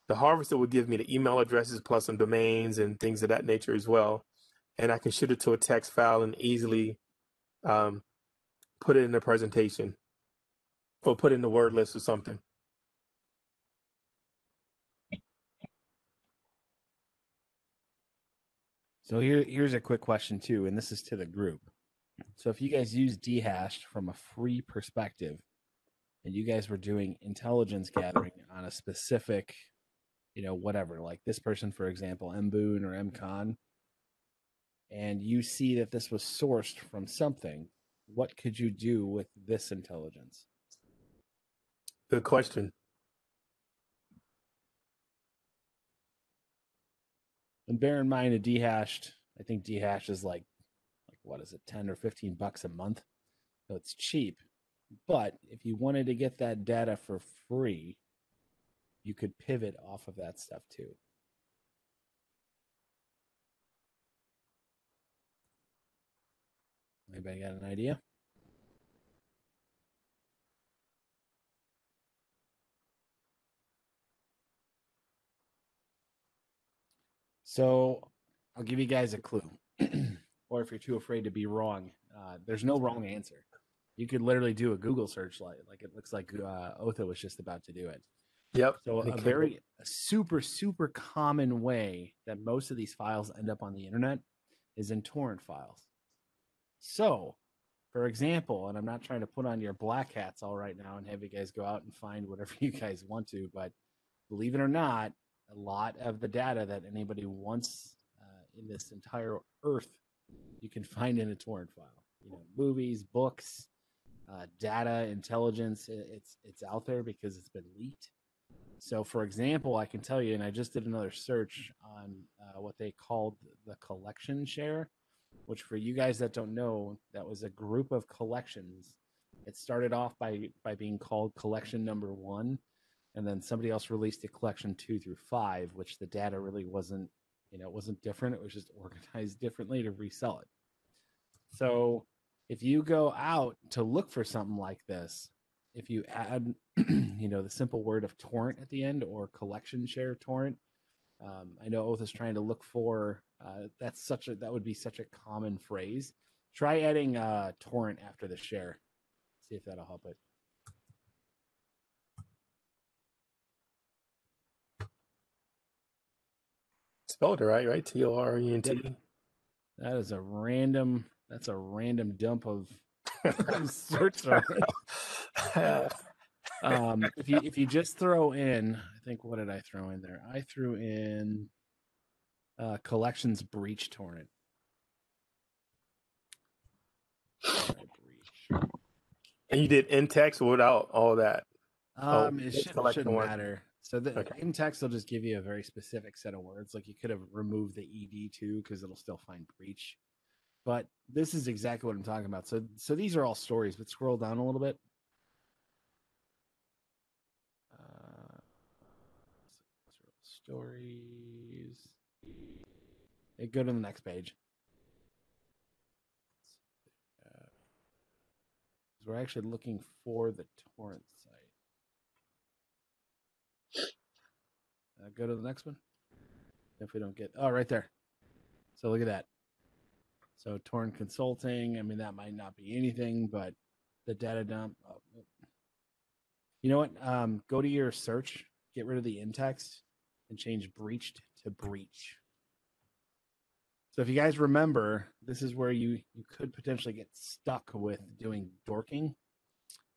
The Harvester will give me the email addresses plus some domains and things of that nature as well. And I can shoot it to a text file and easily put it in the presentation or put it in the word list or something. So here's a quick question too, and this is to the group. So if you guys use dehashed from a free perspective, and you guys were doing intelligence gathering on a specific, whatever, like this person, for example, mboon or mcon, and you see that this was sourced from something, what could you do with this intelligence? Good question. And bear in mind, I think dehashed is like what is it, 10 or 15 bucks a month? So it's cheap. But if you wanted to get that data for free, you could pivot off of that stuff too. Anybody got an idea? So I'll give you guys a clue. Or if you're too afraid to be wrong, there's no wrong answer. You could literally do a Google search like it looks like Otha was just about to do it. Yep. So a super common way that most of these files end up on the internet is in torrent files. So, for example, and I'm not trying to put on your black hats all right now and have you guys go out and find whatever you guys want to, but believe it or not, a lot of the data that anybody wants in this entire earth, you can find in a torrent file. Movies, books, data, intelligence, it's out there because it's been leaked. So, for example, I can tell you, and I just did another search on what they called the collection share, which for you guys that don't know, that was a group of collections. It started off by being called collection number 1, and then somebody else released a collection 2 through 5, which the data really wasn't, it wasn't different. It was just organized differently to resell it. So if you go out to look for something like this, if you add, the simple word of torrent at the end or collection share torrent, I know Oath is trying to look for, that would be such a common phrase. Try adding torrent after the share. See if that'll help it. Spelled it right? Torrent. Yep. That's a random dump of search. If you just throw in, I think, what did I throw in there? I threw in collections breach torrent. Breach. And you did intext without all that. It shouldn't matter. So in text, they'll just give you a very specific set of words. Like you could have removed the ed too, because it'll still find breach. But this is exactly what I'm talking about. So these are all stories, but scroll down a little bit. Stories. Hey, go to the next page. We're actually looking for the torrent site. Go to the next one. If we don't get, right there. So look at that. So torrent consulting. I mean, that might not be anything, but the data dump. You know what? Go to your search. Get rid of the intext and change breached to breach. So if you guys remember, this is where you could potentially get stuck with doing dorking.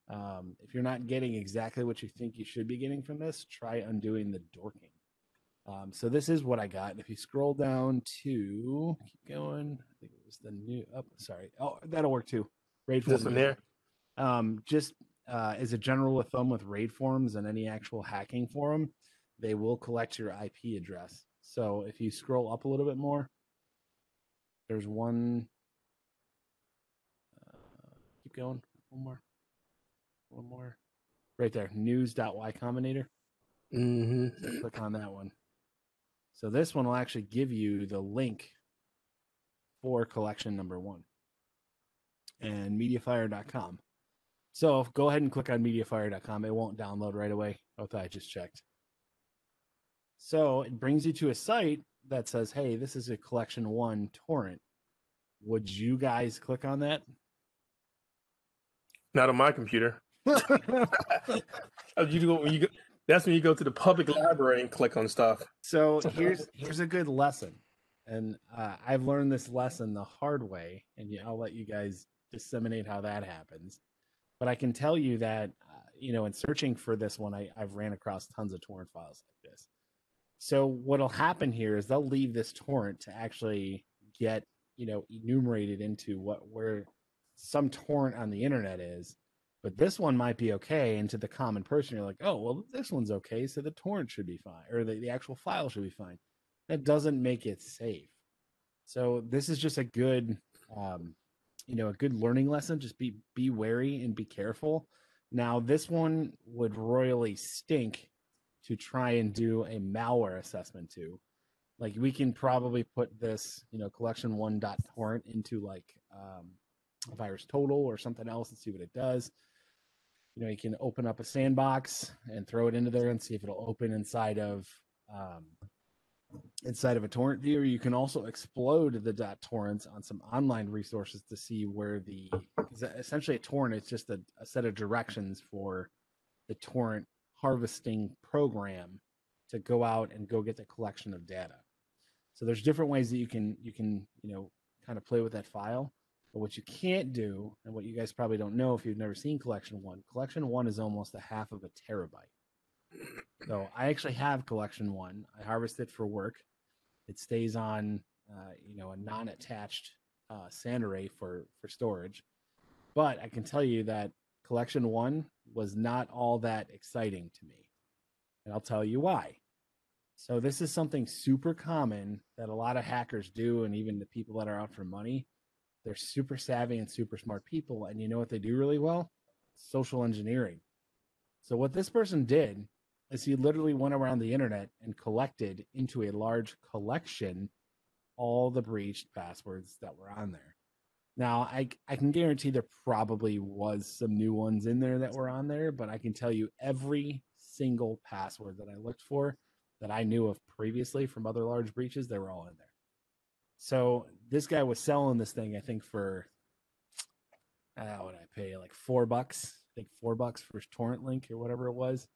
If you're not getting exactly what you think you should be getting from this, try undoing the dorking. So this is what I got. And if you scroll down to, keep going, I think it was the new, that'll work too. RAID This one there? Just as a general thumb with RAID forms and any actual hacking forum, they will collect your IP address. So if you scroll up a little bit more, there's one. Keep going. One more. right there, news.y combinator. Mm-hmm. So click on that one. So this one will actually give you the link for collection number 1 and mediafire.com. So go ahead and click on mediafire.com. It won't download right away. Oh, I just checked. So it brings you to a site that says, hey, this is a collection 1 torrent. Would you guys click on that? Not on my computer. That's when you go to the public library and click on stuff. So here's a good lesson. And I've learned this lesson the hard way, and I'll let you guys disseminate how that happens. But I can tell you that, in searching for this one, I've ran across tons of torrent files like this. So what'll happen here is they'll leave this torrent to actually get, enumerated into where some torrent on the internet is. But this one might be okay. And to the common person, you're like, oh, well, this one's okay. So the torrent should be fine, or the actual file should be fine. That doesn't make it safe. So this is just a good, a good learning lesson. Just be wary and be careful. Now, this one would royally stink to try and do a malware assessment to. Like, we can probably put this, collection1.torrent into like a virus total or something else and see what it does. You can open up a sandbox and throw it into there and see if it'll open inside of a torrent viewer. You can also explode the .torrents on some online resources to see where essentially a torrent is just a set of directions for the torrent harvesting program to go out and go get the collection of data. So there's different ways that you can kind of play with that file. But what you can't do, and what you guys probably don't know if you've never seen collection 1 is almost a half of a terabyte. So I actually have collection 1. I harvest it for work. It stays on, a non-attached SAN array for storage. But I can tell you that collection 1 was not all that exciting to me. And I'll tell you why. So this is something super common that a lot of hackers do, and even the people that are out for money. They're super savvy and super smart people. And you know what they do really well? Social engineering. So what this person did is he literally went around the internet and collected into a large collection all the breached passwords that were on there. Now, I can guarantee there probably was some new ones in there that were on there, but I can tell you every single password that I looked for that I knew of previously from other large breaches, they were all in there. So this guy was selling this thing, I think, for, what did I pay? Like $4. I think $4 for his torrent link or whatever it was.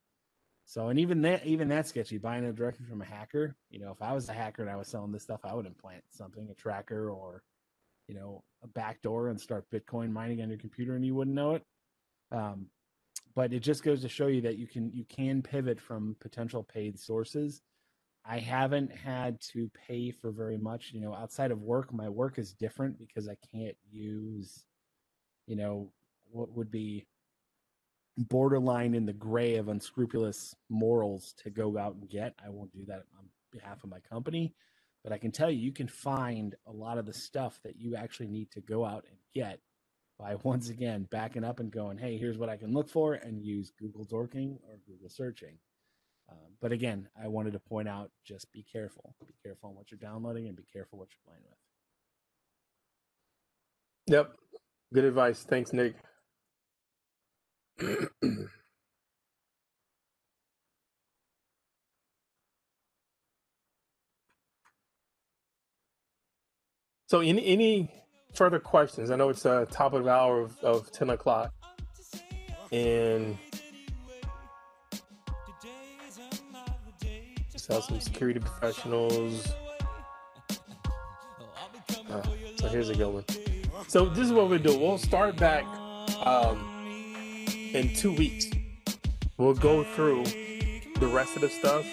So, and even that sketchy, buying it directly from a hacker. If I was a hacker and I was selling this stuff, I would implant something, a tracker or, a backdoor, and start Bitcoin mining on your computer, and you wouldn't know it. But it just goes to show you that you can pivot from potential paid sources. I haven't had to pay for very much, outside of work. My work is different because I can't use, what would be borderline in the gray of unscrupulous morals to go out and get. I won't do that on behalf of my company, but I can tell you can find a lot of the stuff that you actually need to go out and get by, once again, backing up and going, hey, here's what I can look for, and use Google dorking or Google searching. But again, I wanted to point out, just be careful. Be careful on what you're downloading, and be careful what you're playing with. Yep. Good advice. Thanks, Nick. So any further questions? I know it's top of the hour of 10 o'clock. And just some security professionals. So here's a good one. So this is what we'll do. We'll start back in 2 weeks. We'll go through the rest of the stuff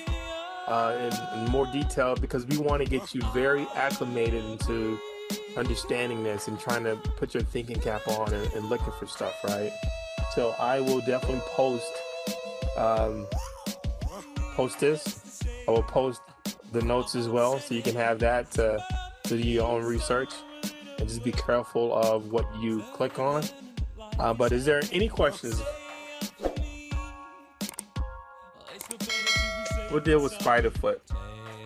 in more detail, because we want to get you very acclimated into understanding this and trying to put your thinking cap on and looking for stuff, right? So I will definitely post this. I will post the notes as well, so you can have that to do your own research, and just be careful of what you click on. But is there any questions? we'll deal with Spiderfoot.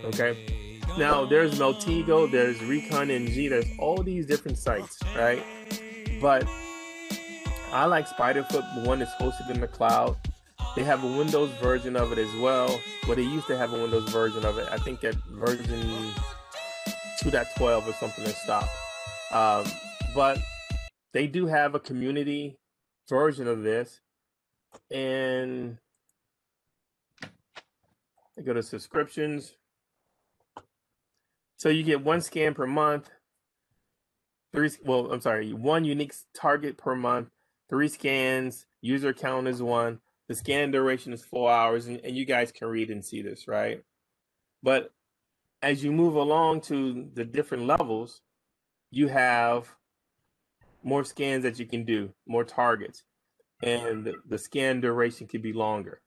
Okay. Now there's Meltigo, there's Recon NG, there's all these different sites, right? But I like Spiderfoot, the one that's hosted in the cloud. They have a Windows version of it as well. Well, they used to have a Windows version of it. I think at version 2.12 or something that stopped. But they do have a community version of this. And I go to subscriptions. So you get 1 scan per month. One unique target per month, 3 scans, user count is 1. The scan duration is 4 hours, and you guys can read and see this, right? But as you move along to the different levels, you have more scans that you can do, more targets, and the scan duration could be longer.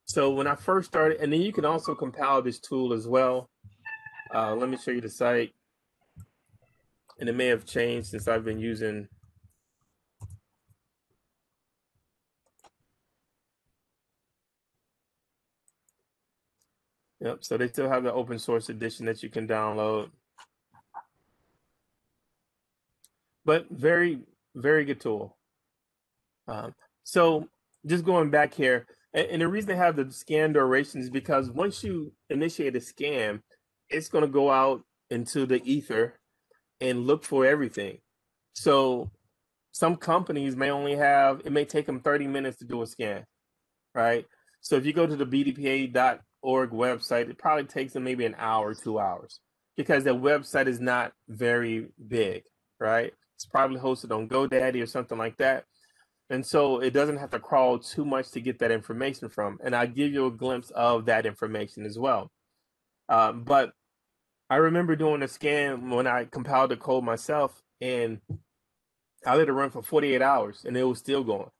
So when I first started, and then you can also compile this tool as well. Let me show you the site. And it may have changed since I've been using. Yep, so they still have the open source edition that you can download. But very, very good tool. So just going back here, and the reason they have the scan duration is because once you initiate a scan, it's going to go out into the ether and look for everything. So some companies may only have, it may take them 30 minutes to do a scan, right? So if you go to the bdpa.org website, it probably takes them maybe an hour, 2 hours, because their website is not very big, right? It's probably hosted on GoDaddy or something like that. And so it doesn't have to crawl too much to get that information from. And I'll give you a glimpse of that information as well. But I remember doing a scan when I compiled the code myself, and I let it run for 48 hours and it was still going.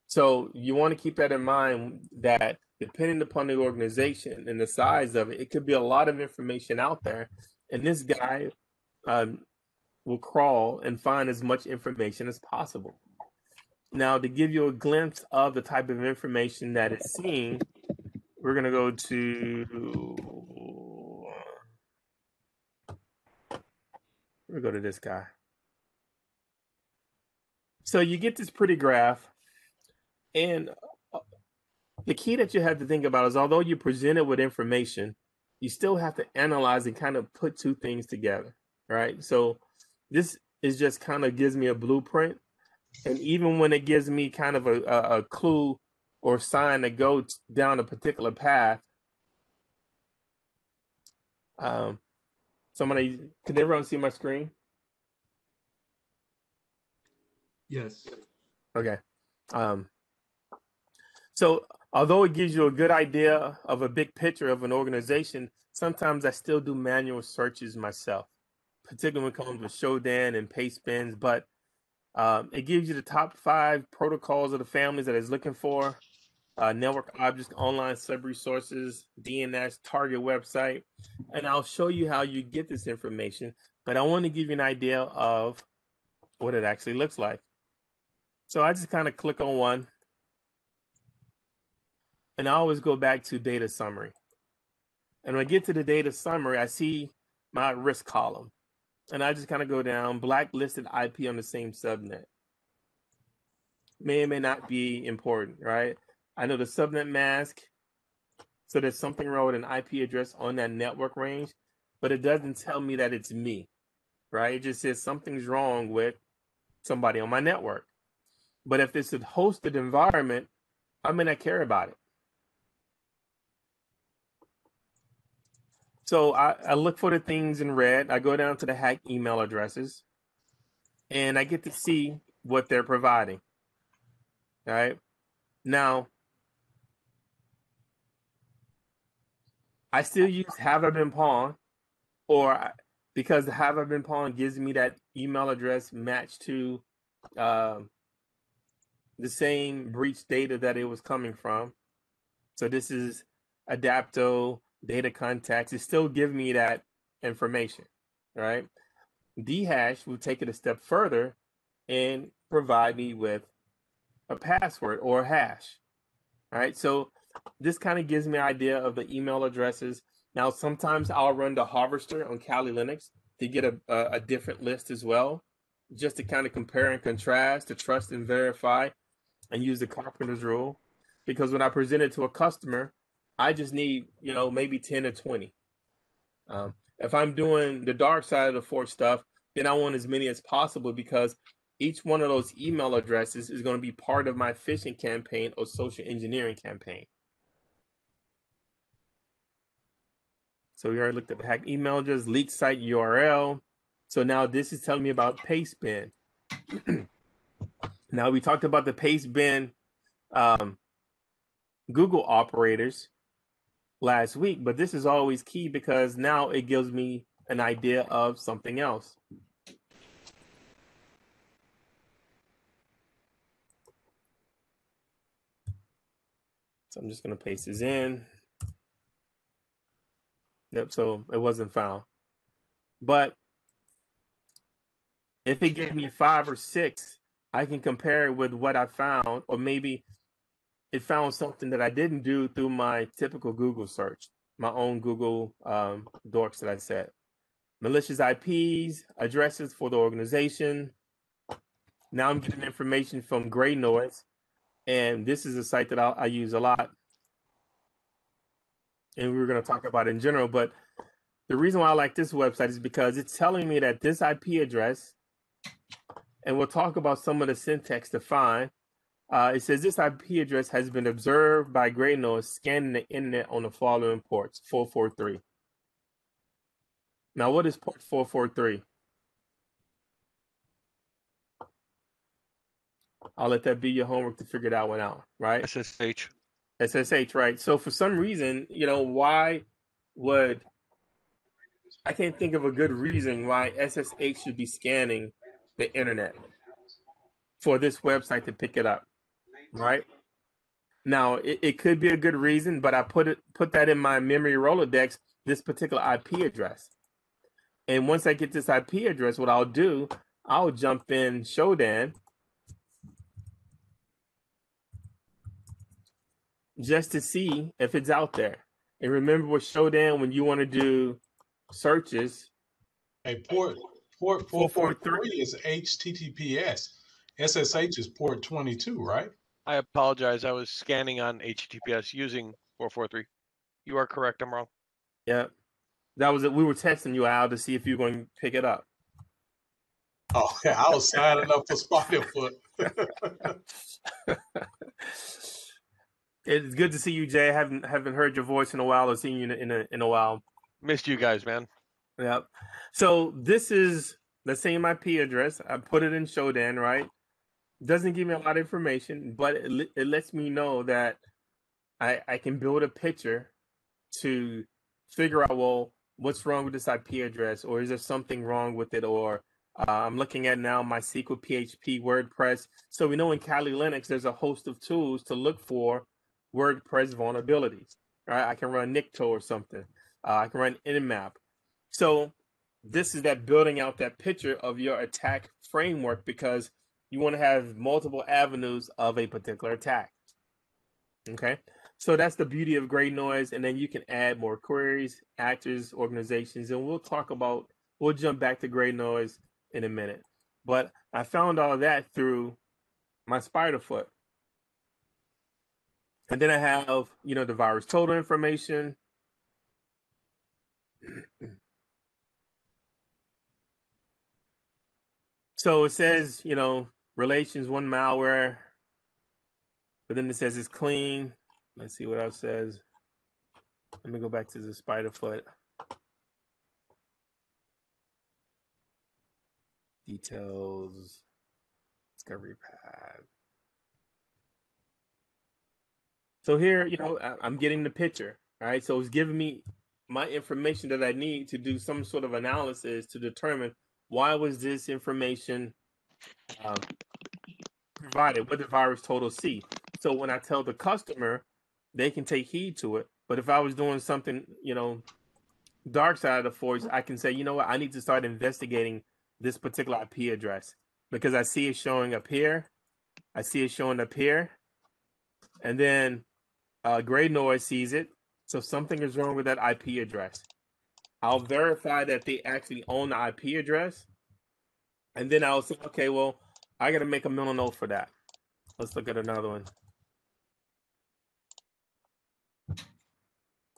So you want to keep that in mind, that depending upon the organization and the size of it, it could be a lot of information out there. And this guy will crawl and find as much information as possible. Now, to give you a glimpse of the type of information that it's seeing, we're going to go to this guy. So you get this pretty graph, and the key that you have to think about is, although you're presented with information, you still have to analyze and kind of put two things together, right? So this is just kind of gives me a blueprint, and even when it gives me kind of a clue or sign to go down a particular path, somebody, can everyone see my screen? Yes. Okay. So although it gives you a good idea of a big picture of an organization, sometimes I still do manual searches myself, particularly when it comes with Shodan and paste bins. But it gives you the top 5 protocols of the families that it's looking for: network objects, online sub-resources, DNS, target website. And I'll show you how you get this information, but I want to give you an idea of what it actually looks like. So I just kind of click on one, and I always go back to data summary. And when I get to the data summary, I see my risk column, and I just kind of go down, blacklisted IP on the same subnet. May or may not be important, right? I know the subnet mask, so there's something wrong with an IP address on that network range, but it doesn't tell me that it's me, right? It just says something's wrong with somebody on my network. But if it's a hosted environment, I may not care about it. So I look for the things in red. I go down to the hacked email addresses, and I get to see what they're providing. All right. Now, I still use have I been pawned, or because the have I been pawned gives me that email address matched to the same breach data that it was coming from. So this is Adapto data contacts. It still give me that information, right? Dhash will take it a step further and provide me with a password or a hash, right? So this kind of gives me an idea of the email addresses. Now, sometimes I'll run the harvester on Kali Linux to get a different list as well, just to kind of compare and contrast, to trust and verify, and use the carpenter's rule. Because when I present it to a customer, I just need, maybe 10 or 20. If I'm doing the dark side of the fork stuff, then I want as many as possible, because each one of those email addresses is going to be part of my phishing campaign or social engineering campaign. So we already looked at the hacked email address, leaked site URL. So now this is telling me about pastebin. Now we talked about the pastebin Google operators last week, but this is always key because now it gives me an idea of something else. So I'm just going to paste this in. Yep, so it wasn't found. But if it gave me 5 or 6, I can compare it with what I found, or maybe it found something that I didn't do through my typical Google search, my own Google dorks that I set. Malicious IPs, addresses for the organization. Now I'm getting information from Gray Noise, and this is a site that I use a lot. And we were going to talk about it in general, but the reason why I like this website is because it's telling me that this IP address, and we'll talk about some of the syntax to find. It says this IP address has been observed by Gray Noise scanning the internet on the following ports: 443. Now, what is port 443? I'll let that be your homework to figure that one out, right? SSH. SSH, right? So for some reason, why would I can't think of a good reason why SSH should be scanning the internet for this website to pick it up, right? Now, it could be a good reason, but I put that in my memory Rolodex, this particular IP address. And once I get this IP address, what I'll do, I'll jump in Shodan just to see if it's out there. And remember with Shodan, when you want to do searches, Hey, port 443 is HTTPS. SSH is port 22, right? I apologize. I was scanning on HTTPS using 443. You are correct. I'm wrong. Yeah, that was it. We were testing you out to see if you were going to pick it up. Oh, yeah, I was signing up for Spiderfoot. It's good to see you, Jay. Haven't heard your voice in a while or seen you in a while. Missed you guys, man. Yep. So this is the same IP address. I put it in Shodan, right? Doesn't give me a lot of information, but it lets me know that I can build a picture to figure out, well, what's wrong with this IP address, or is there something wrong with it, or I'm looking at now MySQL, PHP, WordPress. So we know in Kali Linux, there's a host of tools to look for WordPress vulnerabilities, right? I can run Nikto or something. I can run Nmap. So this is that building out that picture of your attack framework, because you want to have multiple avenues of a particular attack. Okay, so that's the beauty of Gray Noise, and then you can add more queries, actors, organizations, and we'll jump back to Gray Noise in a minute. But I found all of that through my Spiderfoot. And then I have, the virus total information. So it says, relations 1 malware, but then it says it's clean. Let's see what else it says. Let me go back to the Spiderfoot. Details, discovery path. So here, I'm getting the picture, right? So it's giving me my information that I need to do some sort of analysis to determine why was this information provided. What did virus total see? So when I tell the customer, they can take heed to it. But if I was doing something, dark side of the force, I can say, you know what, I need to start investigating this particular IP address because I see it showing up here. I see it showing up here. And then Gray Noise sees it. So something is wrong with that IP address. I'll verify that they actually own the IP address. And then I'll say, okay, well, I got to make a mental note for that. Let's look at another one.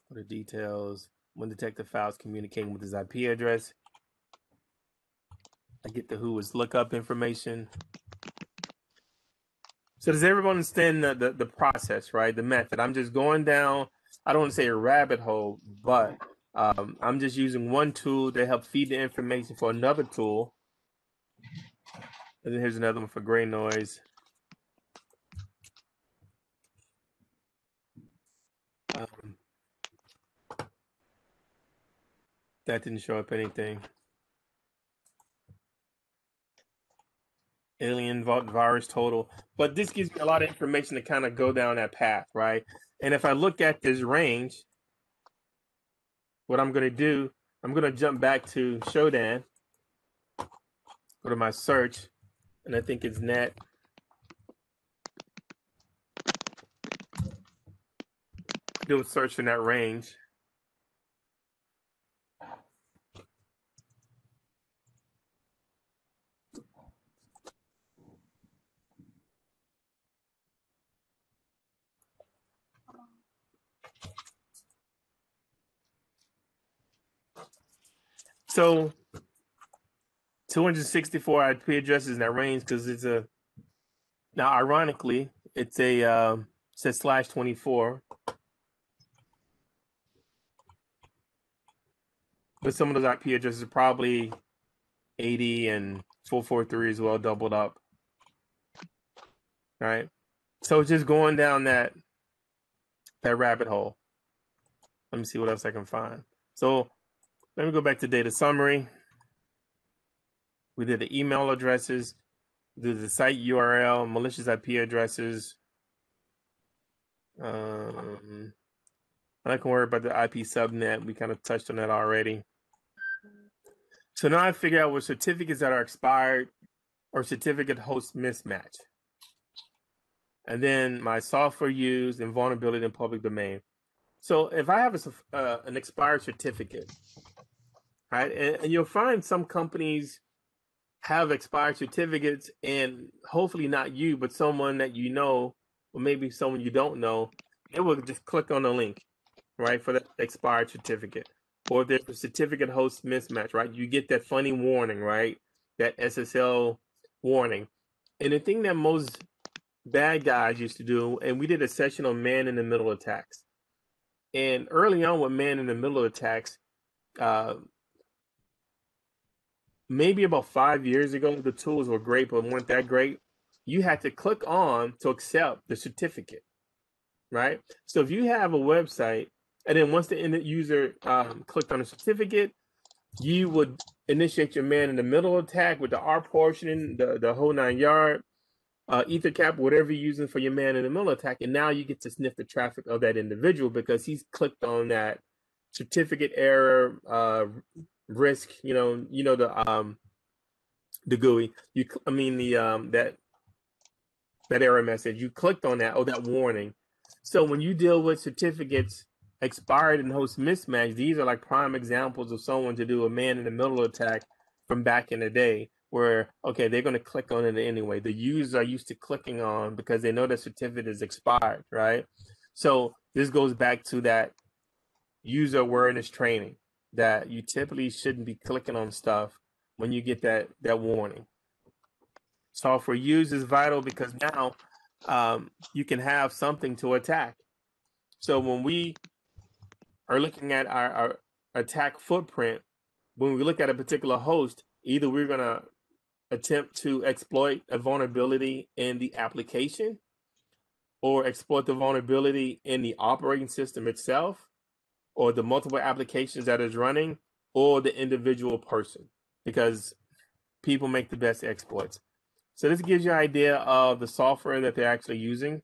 For the details, when detective files communicating with his IP address. I get the whois lookup information. So does everyone understand the process, right? The method. I'm just going down, I don't want to say a rabbit hole, but I'm just using one tool to help feed the information for another tool. And then here's another one for gray noise. That didn't show up anything. Alien virus total. But this gives me a lot of information to kind of go down that path, right? And if I look at this range, what I'm going to do, I'm going to jump back to Shodan, go to my search, and I think it's net. Do a search in that range. So 264 IP addresses in that range because it's a, now ironically, it's a, says /24. But some of those IP addresses are probably 80 and 443 as well, doubled up. Right? So just going down that rabbit hole. Let me see what else I can find. So let me go back to data summary. We did the email addresses, we did the site URL, malicious IP addresses. I'm not gonna worry about the IP subnet. We kind of touched on that already. So now I figure out what certificates that are expired or certificate host mismatch. And then my software used and vulnerability in public domain. So if I have an expired certificate, right, and you'll find some companies have expired certificates, and hopefully not you, but someone that you know, or maybe someone you don't know, they will just click on the link, right, for the expired certificate. Or if there's a certificate host mismatch, right, you get that funny warning, right, that SSL warning. And the thing that most bad guys used to do, and we did a session on man-in-the-middle attacks. And early on with man-in-the-middle attacks, maybe about 5 years ago, the tools were great, but weren't that great. You had to click on to accept the certificate, right? So if you have a website, and then once the end user clicked on the certificate, you would initiate your man-in-the-middle attack with the R portion, the whole 9 yard, EtherCap, whatever you're using for your man-in-the-middle attack, and now you get to sniff the traffic of that individual because he's clicked on that certificate error risk. You know the GUI. That error message. You clicked on that, that warning. So when you deal with certificates expired and host mismatch, these are like prime examples of someone to do a man-in-the-middle attack from back in the day, where, okay, they're going to click on it anyway. The users are used to clicking on because they know the certificate is expired, right? So this goes back to that user awareness training that you typically shouldn't be clicking on stuff when you get that warning. Software use is vital because now you can have something to attack. So when we are looking at our attack footprint, when we look at a particular host, either we're going to attempt to exploit a vulnerability in the application or exploit the vulnerability in the operating system itself or the multiple applications that is running or the individual person, because people make the best exploits. So this gives you an idea of the software that they're actually using.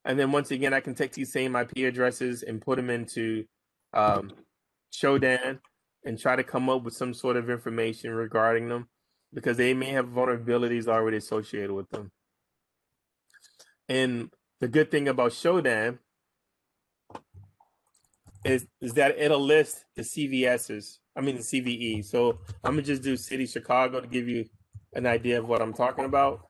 And then once again, I can take these same IP addresses and put them into Shodan and try to come up with some sort of information regarding them, because they may have vulnerabilities already associated with them. And the good thing about Shodan is that it'll list the CVSs, I mean the CVE. So I'm gonna just do City Chicago to give you an idea of what I'm talking about.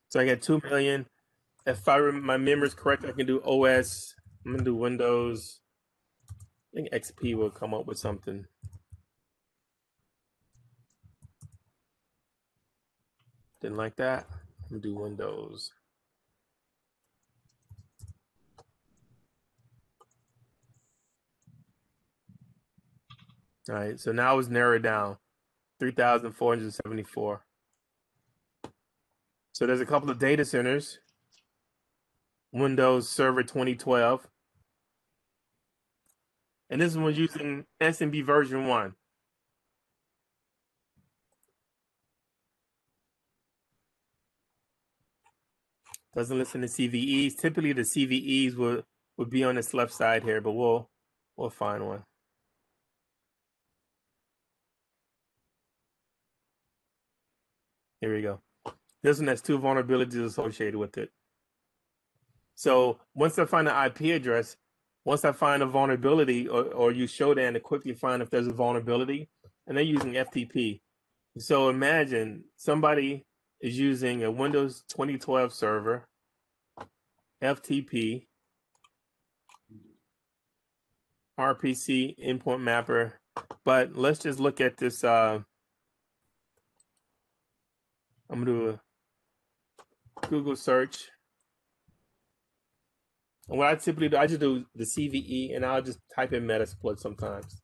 So I get 2 million. If my memory is correct, I can do OS. I'm gonna do Windows. I think XP will come up with something. Didn't like that. I'm gonna do Windows. All right, so now it's narrowed down, 3,474. So there's a couple of data centers. Windows Server 2012. And this one's using SMB version 1. Doesn't listen to CVEs. Typically the CVEs would be on this left side here, but we'll find one. Here we go. This one has 2 vulnerabilities associated with it. So once I find the IP address, once I find a vulnerability, or you show Dan to quickly find if there's a vulnerability, and they're using FTP. So imagine somebody is using a Windows 2012 server, FTP, RPC endpoint mapper. But let's just look at this. I'm gonna do a Google search. And what I typically do, I just do the CVE and I'll just type in Metasploit sometimes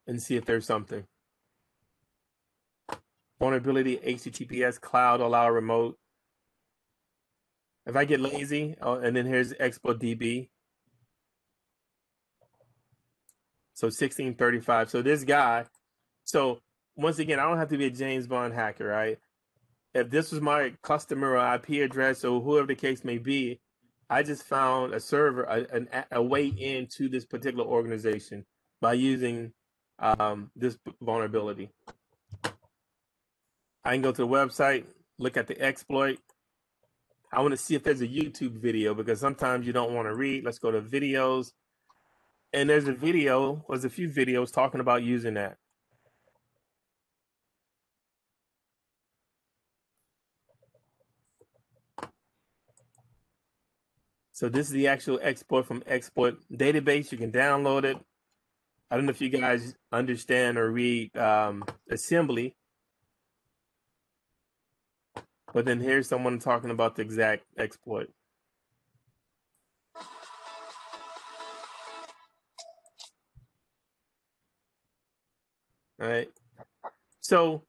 and see if there's something. Vulnerability, HTTPS, cloud, allow remote. If I get lazy, and then here's ExploitDB. So 1635. So this guy, so once again, I don't have to be a James Bond hacker, right? If this was my customer or IP address or whoever the case may be, I just found a server, a way into this particular organization by using this vulnerability. I can go to the website, look at the exploit. I want to see if there's a YouTube video because sometimes you don't want to read. Let's go to videos. And there's a few videos talking about using that. So this is the actual exploit from exploit database. You can download it. I don't know if you guys understand or read assembly, but then here's someone talking about the exact exploit. All right. So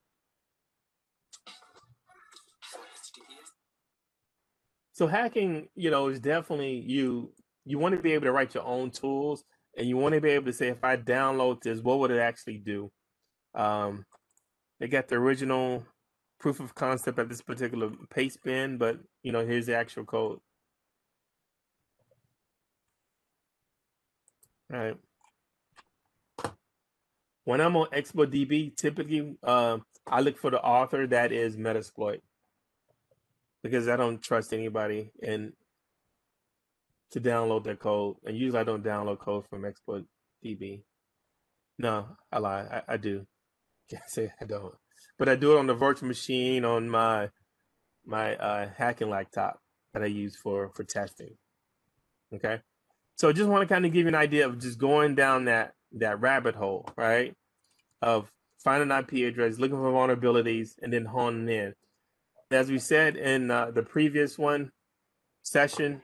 hacking, is definitely you want to be able to write your own tools, and you want to be able to say, if I download this, what would it actually do? They got the original proof of concept at this particular paste bin, but here's the actual code. All right. When I'm on ExploitDB, typically I look for the author that is Metasploit, because I don't trust anybody to download their code. And usually I don't download code from ExploitDB. No, I lie. I do. Can't say I don't. But I do it on the virtual machine on my hacking laptop that I use for testing. Okay. So I just want to kind of give you an idea of just going down that rabbit hole, right? Of finding an IP address, looking for vulnerabilities, and then honing in. As we said in the previous session,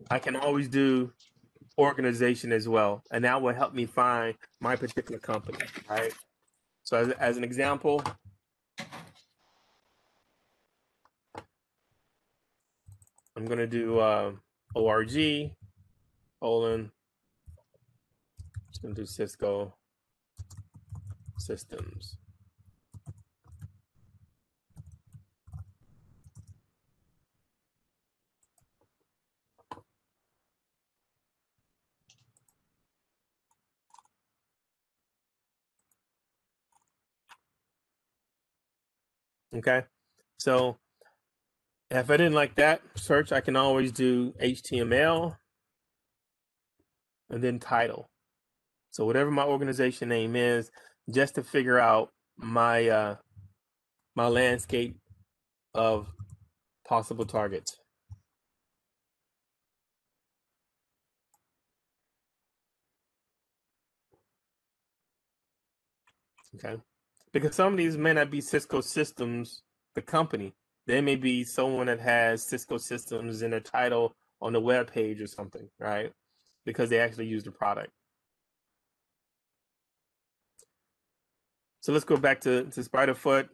I can always do organization as well, and that will help me find my particular company, right? So as an example, I'm going to do org, colon, just going to do Cisco systems. Okay, so if I didn't like that search, I can always do HTML and then title. So whatever my organization name is, just to figure out my my landscape of possible targets. Okay, because some of these may not be Cisco Systems, the company. They may be someone that has Cisco Systems in a title on the web page or something, right? Because they actually use the product. So let's go back to Spiderfoot.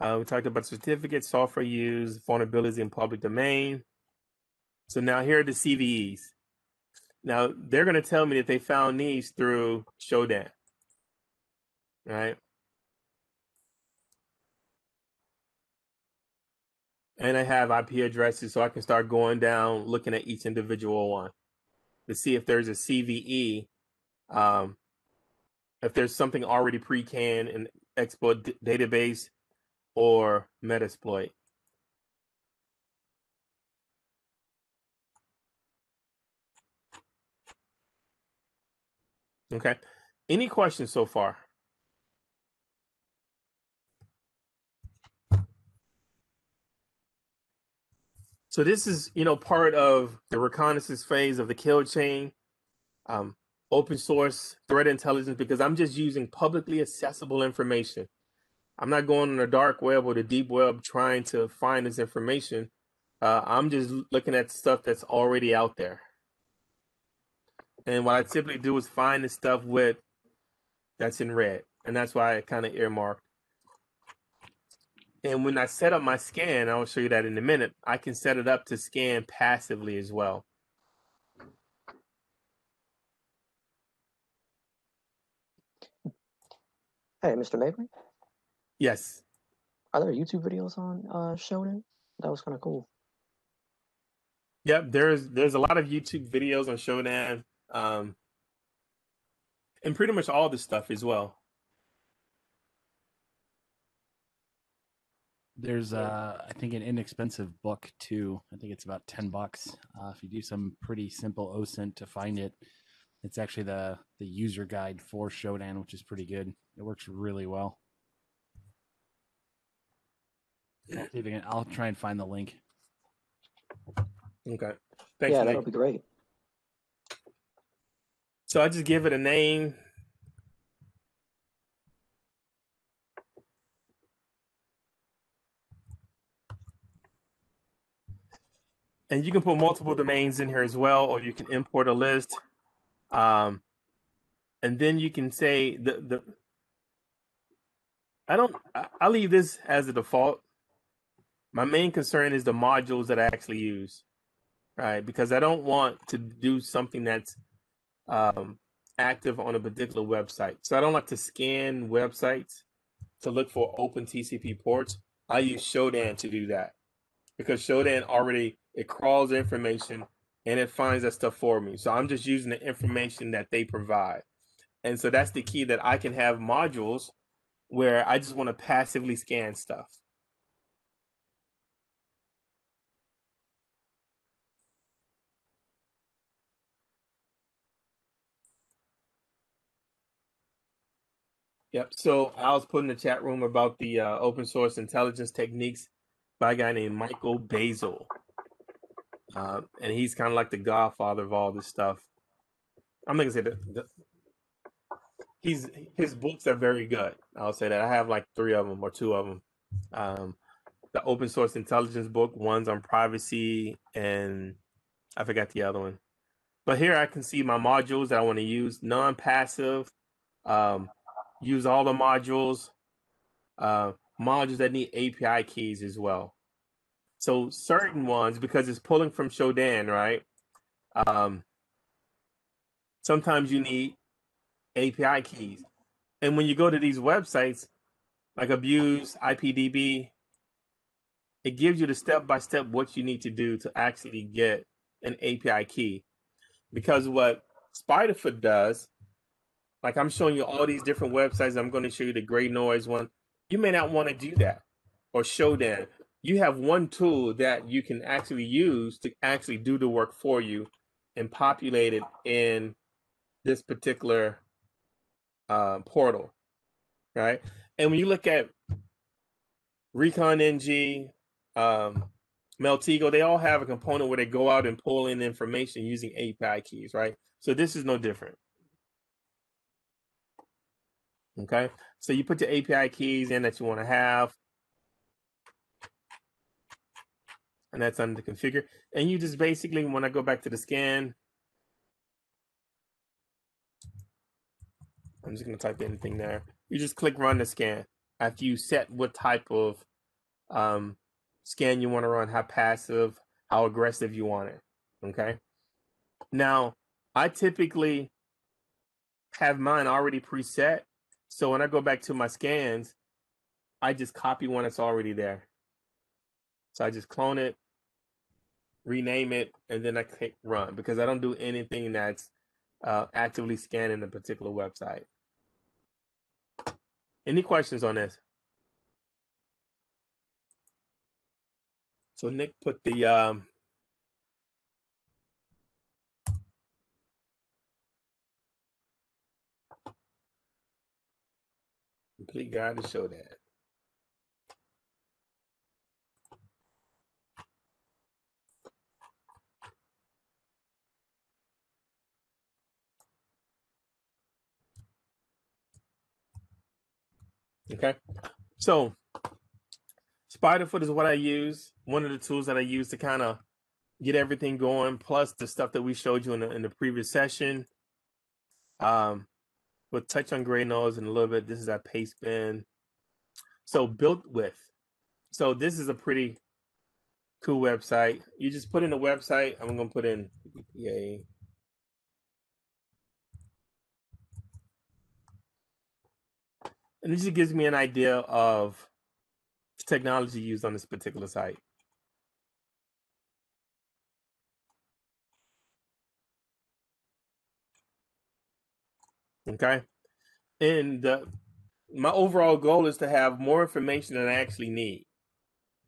We talked about certificates, software use, vulnerabilities in public domain. So now here are the CVEs. Now they're going to tell me that they found these through Shodan, right? And I have IP addresses, so I can start going down, looking at each individual one to see if there's a CVE, if there's something already pre-canned in exploit database or Metasploit. Okay. Any questions so far? So this is, part of the reconnaissance phase of the kill chain, open source threat intelligence, because I'm just using publicly accessible information. I'm not going on the dark web or the deep web trying to find this information. I'm just looking at stuff that's already out there. And what I typically do is find the stuff that's in red. And that's why I kind of earmarked. And when I set up my scan, I'll show you that in a minute, I can set it up to scan passively as well. Hey, Mr. Mabry, Yes. are there YouTube videos on Shodan? That was kind of cool. Yep, there's a lot of YouTube videos on Shodan, and pretty much all this stuff as well. There's I think an inexpensive book too. I think it's about $10. If you do some pretty simple OSINT to find it, it's actually the user guide for Shodan, which is pretty good. It works really well. I'll try and find the link. Okay. Thanks, Yeah, Nick. that'll be great. So I just give it a name. And you can put multiple domains in here as well, or you can import a list. And then you can say I leave this as a default. My main concern is the modules that I actually use, right? Because I don't want to do something that's active on a particular website. So I don't like to scan websites to look for open TCP ports. I use Shodan to do that because Shodan it crawls information and it finds that stuff for me. So I'm just using the information that they provide. And so that's the key, that I can have modules where I just want to passively scan stuff. Yep. So I was put in the chat room about the open source intelligence techniques by a guy named Michael Basil. And he's kind of like the godfather of all this stuff. I'm not gonna say his books are very good. I'll say that. I have like 3 of them or 2 of them. The open source intelligence book, one's on privacy, and I forgot the other one. But here I can see my modules that I want to use, non-passive, use all the modules, modules that need API keys as well. So certain ones, because it's pulling from Shodan, right? Sometimes you need API keys. And when you go to these websites, like Abuse, IPDB, it gives you the step-by-step what you need to do to actually get an API key. Because what Spiderfoot does Like I'm showing you all these different websites. I'm going to show you the gray noise one. You may not want to do that or show them. You have one tool that you can actually use to actually do the work for you and populate it in this particular portal, right? And when you look at ReconNG, Meltigo, they all have a component where they go out and pull in information using API keys, right? So this is no different. Okay, so you put the API keys in that you want to have, and that's under the configure. And you just basically, when I go back to the scan, I'm just going to type anything there. You just click run the scan after you set what type of scan you want to run, how passive, how aggressive you want it. Okay. Now, I typically have mine already preset. So when I go back to my scans, I just copy one that's already there. So I just clone it, rename it, and then I click run because I don't do anything that's actively scanning a particular website. Any questions on this? So Nick put the complete guide to show that. Okay, so Spiderfoot is what I use. One of the tools that I use to kind of get everything going, plus the stuff that we showed you in the previous session. We'll touch on gray nose in a little bit. This is our paste bin. So built with. So this is a pretty cool website. You just put in a website. I'm going to put in PPA. And this just gives me an idea of the technology used on this particular site. Okay. And my overall goal is to have more information than I actually need.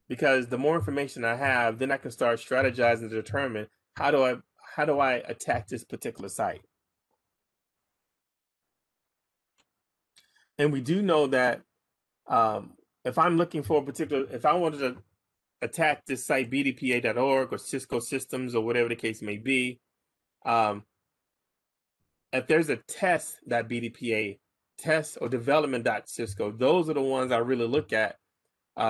Because the more information I have, then I can start strategizing to determine how do I attack this particular site. And we do know that if I'm looking for a particular, if I wanted to attack this site, bdpa.org or Cisco Systems or whatever the case may be, if there's a test.bdpa, test or development.cisco, those are the ones I really look at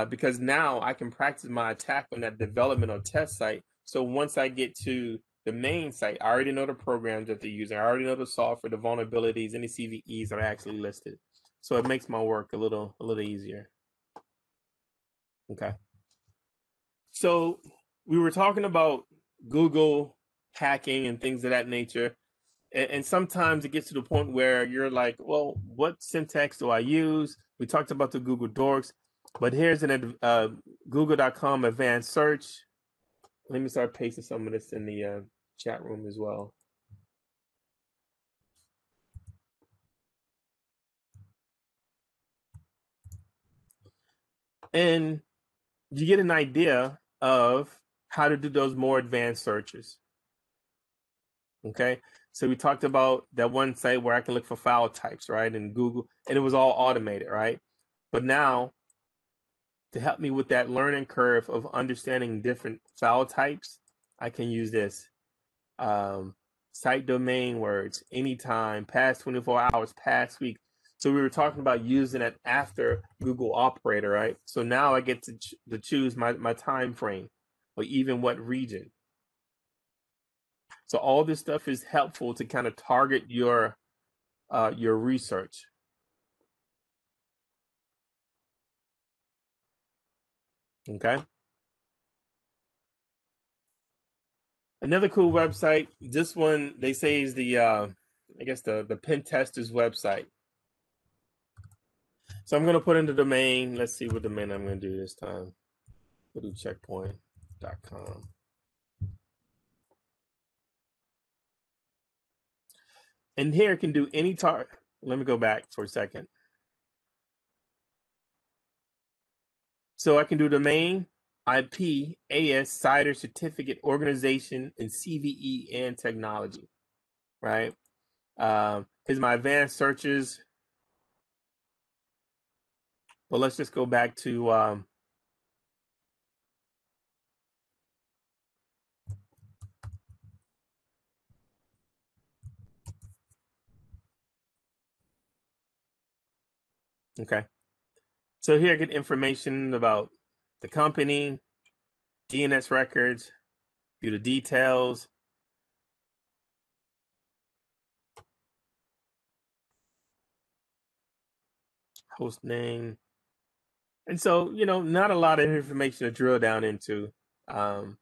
because now I can practice my attack on that development or test site. So once I get to the main site, I already know the programs that they're using. I already know the software, the vulnerabilities, any CVEs are actually listed. So it makes my work a little easier. Okay. So we were talking about Google hacking and things of that nature. And sometimes it gets to the point where you're like, well, what syntax do I use? We talked about the Google Dorks, but here's an google.com advanced search. Let me start pasting some of this in the chat room as well. And you get an idea of how to do those more advanced searches. Okay, so we talked about that one site where I can look for file types, right? In Google, and it was all automated, right? But now, to help me with that learning curve of understanding different file types, I can use this. Site domain words, anytime, past 24 hours, past week. So we were talking about using it after Google Operator, right? So now I get to choose my time frame or even what region. So all this stuff is helpful to kind of target your research. Okay. Another cool website. This one they say is the I guess the pen tester's website. So I'm going to put in the domain. Let's see what domain I'm going to do this time. We'll do checkpoint.com. And here it can do any Let me go back for a second. So I can do domain, IP, AS, CIDR, certificate, organization, and CVE and technology, right? Here's my advanced searches. But let's just go back to okay. So here I get information about the company, DNS records, view the details. Host name. And so, you know, not a lot of information to drill down into. Um,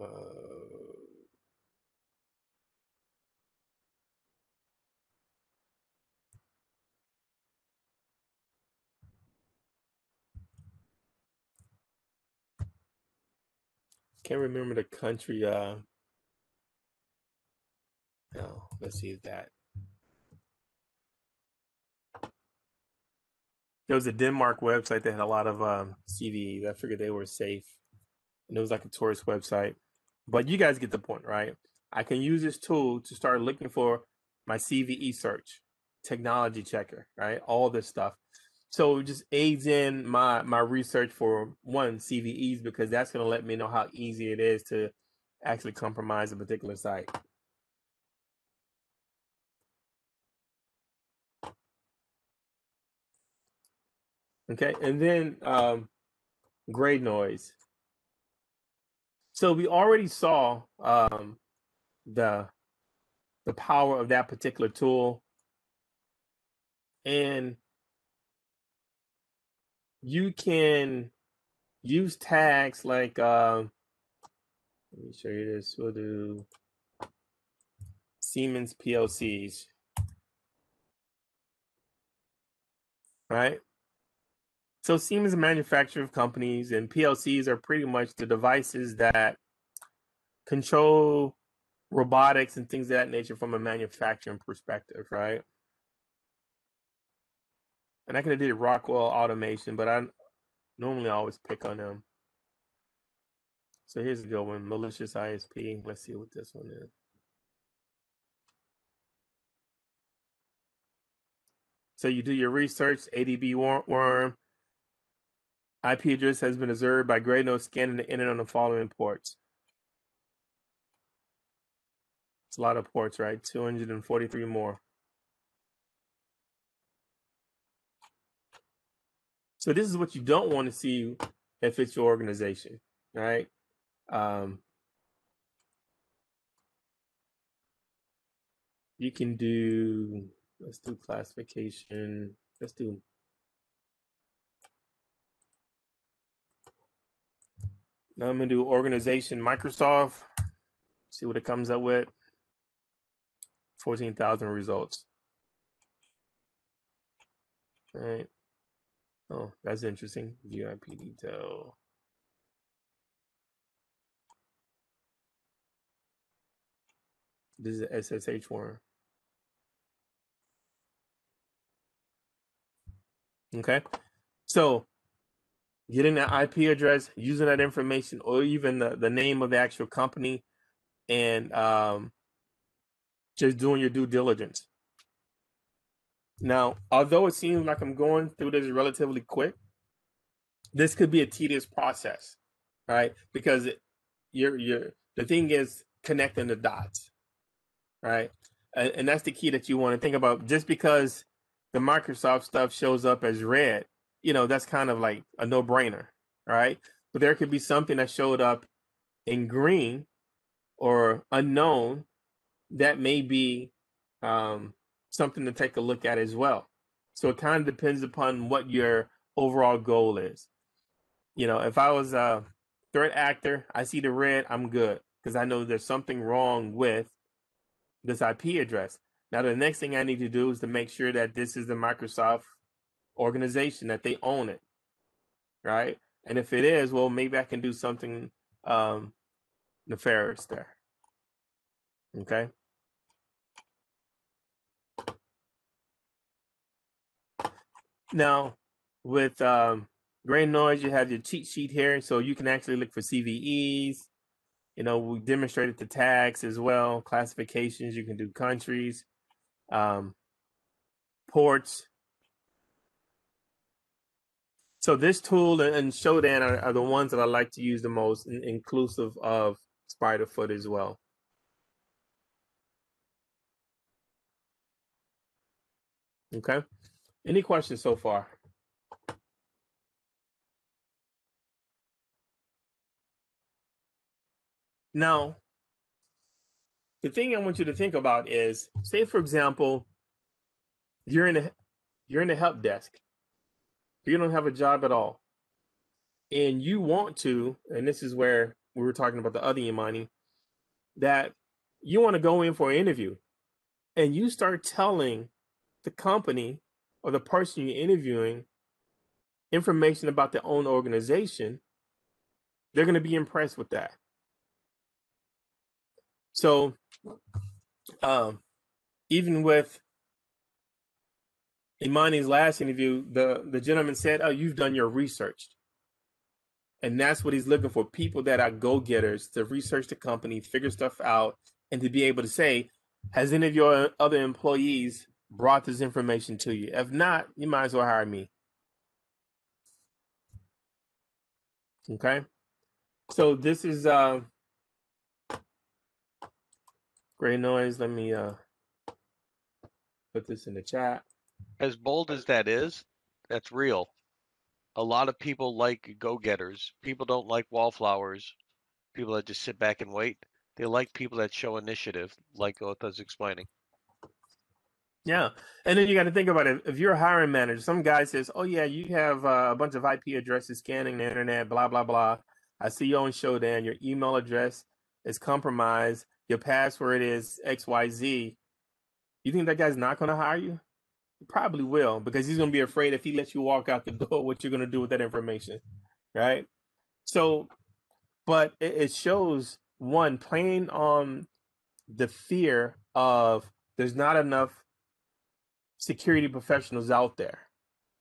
uh, can't remember the country. No, let's see that. There was a Denmark website that had a lot of CVEs. I figured they were safe. And it was like a tourist website. But you guys get the point, right? I can use this tool to start looking for my CVE search, technology checker, right? All this stuff. So it just aids in my research for one, CVEs, because that's going to let me know how easy it is to actually compromise a particular site. Okay, and then grade noise. So we already saw the power of that particular tool, and you can use tags like let me show you this. We'll do Siemens PLCs, right? So Siemens is a manufacturer of companies, and PLCs are pretty much the devices that control robotics and things of that nature from a manufacturing perspective, right? And I could have did Rockwell Automation, but I normally always pick on them. So here's a good one, malicious ISP. Let's see what this one is. So you do your research, ADB worm. IP address has been observed by Graynode scanning the internet on the following ports. It's a lot of ports, right? 243 more. So this is what you don't want to see if it's your organization, right? You can do, let's do classification. Let's do, now I'm gonna do organization Microsoft, see what it comes up with. 14,000 results. All right. Oh, that's interesting. View IP detail. This is a SSH worm. Okay. So getting that IP address, using that information, or even the name of the actual company, and just doing your due diligence. Now, although it seems like I'm going through this relatively quick, this could be a tedious process, right? Because the thing is connecting the dots, right? And that's the key that you want to think about. Just because the Microsoft stuff shows up as red, you know, that's kind of like a no-brainer, right? But there could be something that showed up in green or unknown that may be something to take a look at as well. So it kind of depends upon what your overall goal is. You know, if I was a threat actor, I see the red, I'm good, because I know there's something wrong with this IP address. Now, the next thing I need to do is to make sure that this is the Microsoft organization, that they own it, right? And if it is, well, maybe I can do something nefarious there. Okay. Now, with Gray Noise, you have your cheat sheet here, so you can actually look for CVEs. You know, we demonstrated the tags as well, classifications. You can do countries, ports. So this tool and Shodan are the ones that I like to use the most, inclusive of Spiderfoot as well. Okay. Any questions so far? Now, the thing I want you to think about is, say for example, you're in the help desk. You don't have a job at all, and you want to, and this is where we were talking about the other Imani, that you want to go in for an interview, and you start telling the company or the person you're interviewing information about their own organization. They're going to be impressed with that. So, even with Imani's last interview, the gentleman said, "Oh, you've done your research." And that's what he's looking for, people that are go-getters to research the company, figure stuff out, and to be able to say, has any of your other employees brought this information to you? If not, you might as well hire me. Okay. So this is Gray Noise. Let me put this in the chat. As bold as that is, that's real. A lot of people like go-getters. People don't like wallflowers. People that just sit back and wait. They like people that show initiative, like Otha's explaining. Yeah. And then you got to think about it. If you're a hiring manager, some guy says, "Oh yeah, you have a bunch of IP addresses scanning the internet, blah, blah, blah. I see you on Shodan. Your email address is compromised. Your password is XYZ." You think that guy's not going to hire you? He probably will, because he's going to be afraid if he lets you walk out the door, what you're going to do with that information. Right. So, but it shows, one, playing on the fear of there's not enough security professionals out there,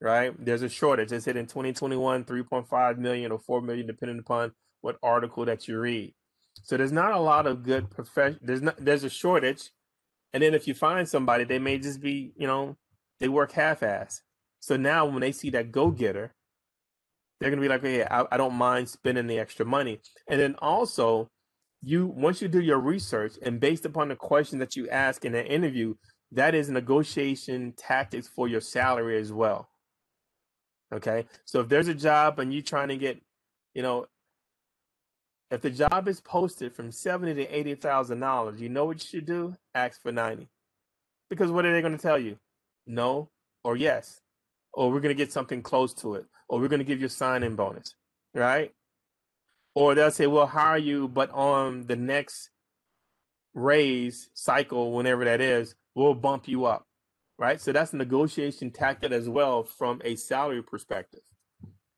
right? There's a shortage. It said in 2021, 3.5 million or 4 million, depending upon what article that you read. So there's not a lot of good there's a shortage. And then if you find somebody, they may just be, they work half-ass. So now when they see that go-getter, they're going to be like, "Hey, I don't mind spending the extra money." And then also, once you do your research and based upon the questions that you ask in an interview, that is negotiation tactics for your salary as well. Okay. So if there's a job and you're trying to get, if the job is posted from $70,000 to $80,000, you know what you should do? Ask for 90. Because what are they going to tell you? No or yes. Or we're going to get something close to it. Or we're going to give you a sign-in bonus. Right? Or they'll say, "We'll hire you, but on the next raise cycle, whenever that is, we'll bump you up." Right? So that's a negotiation tactic as well from a salary perspective.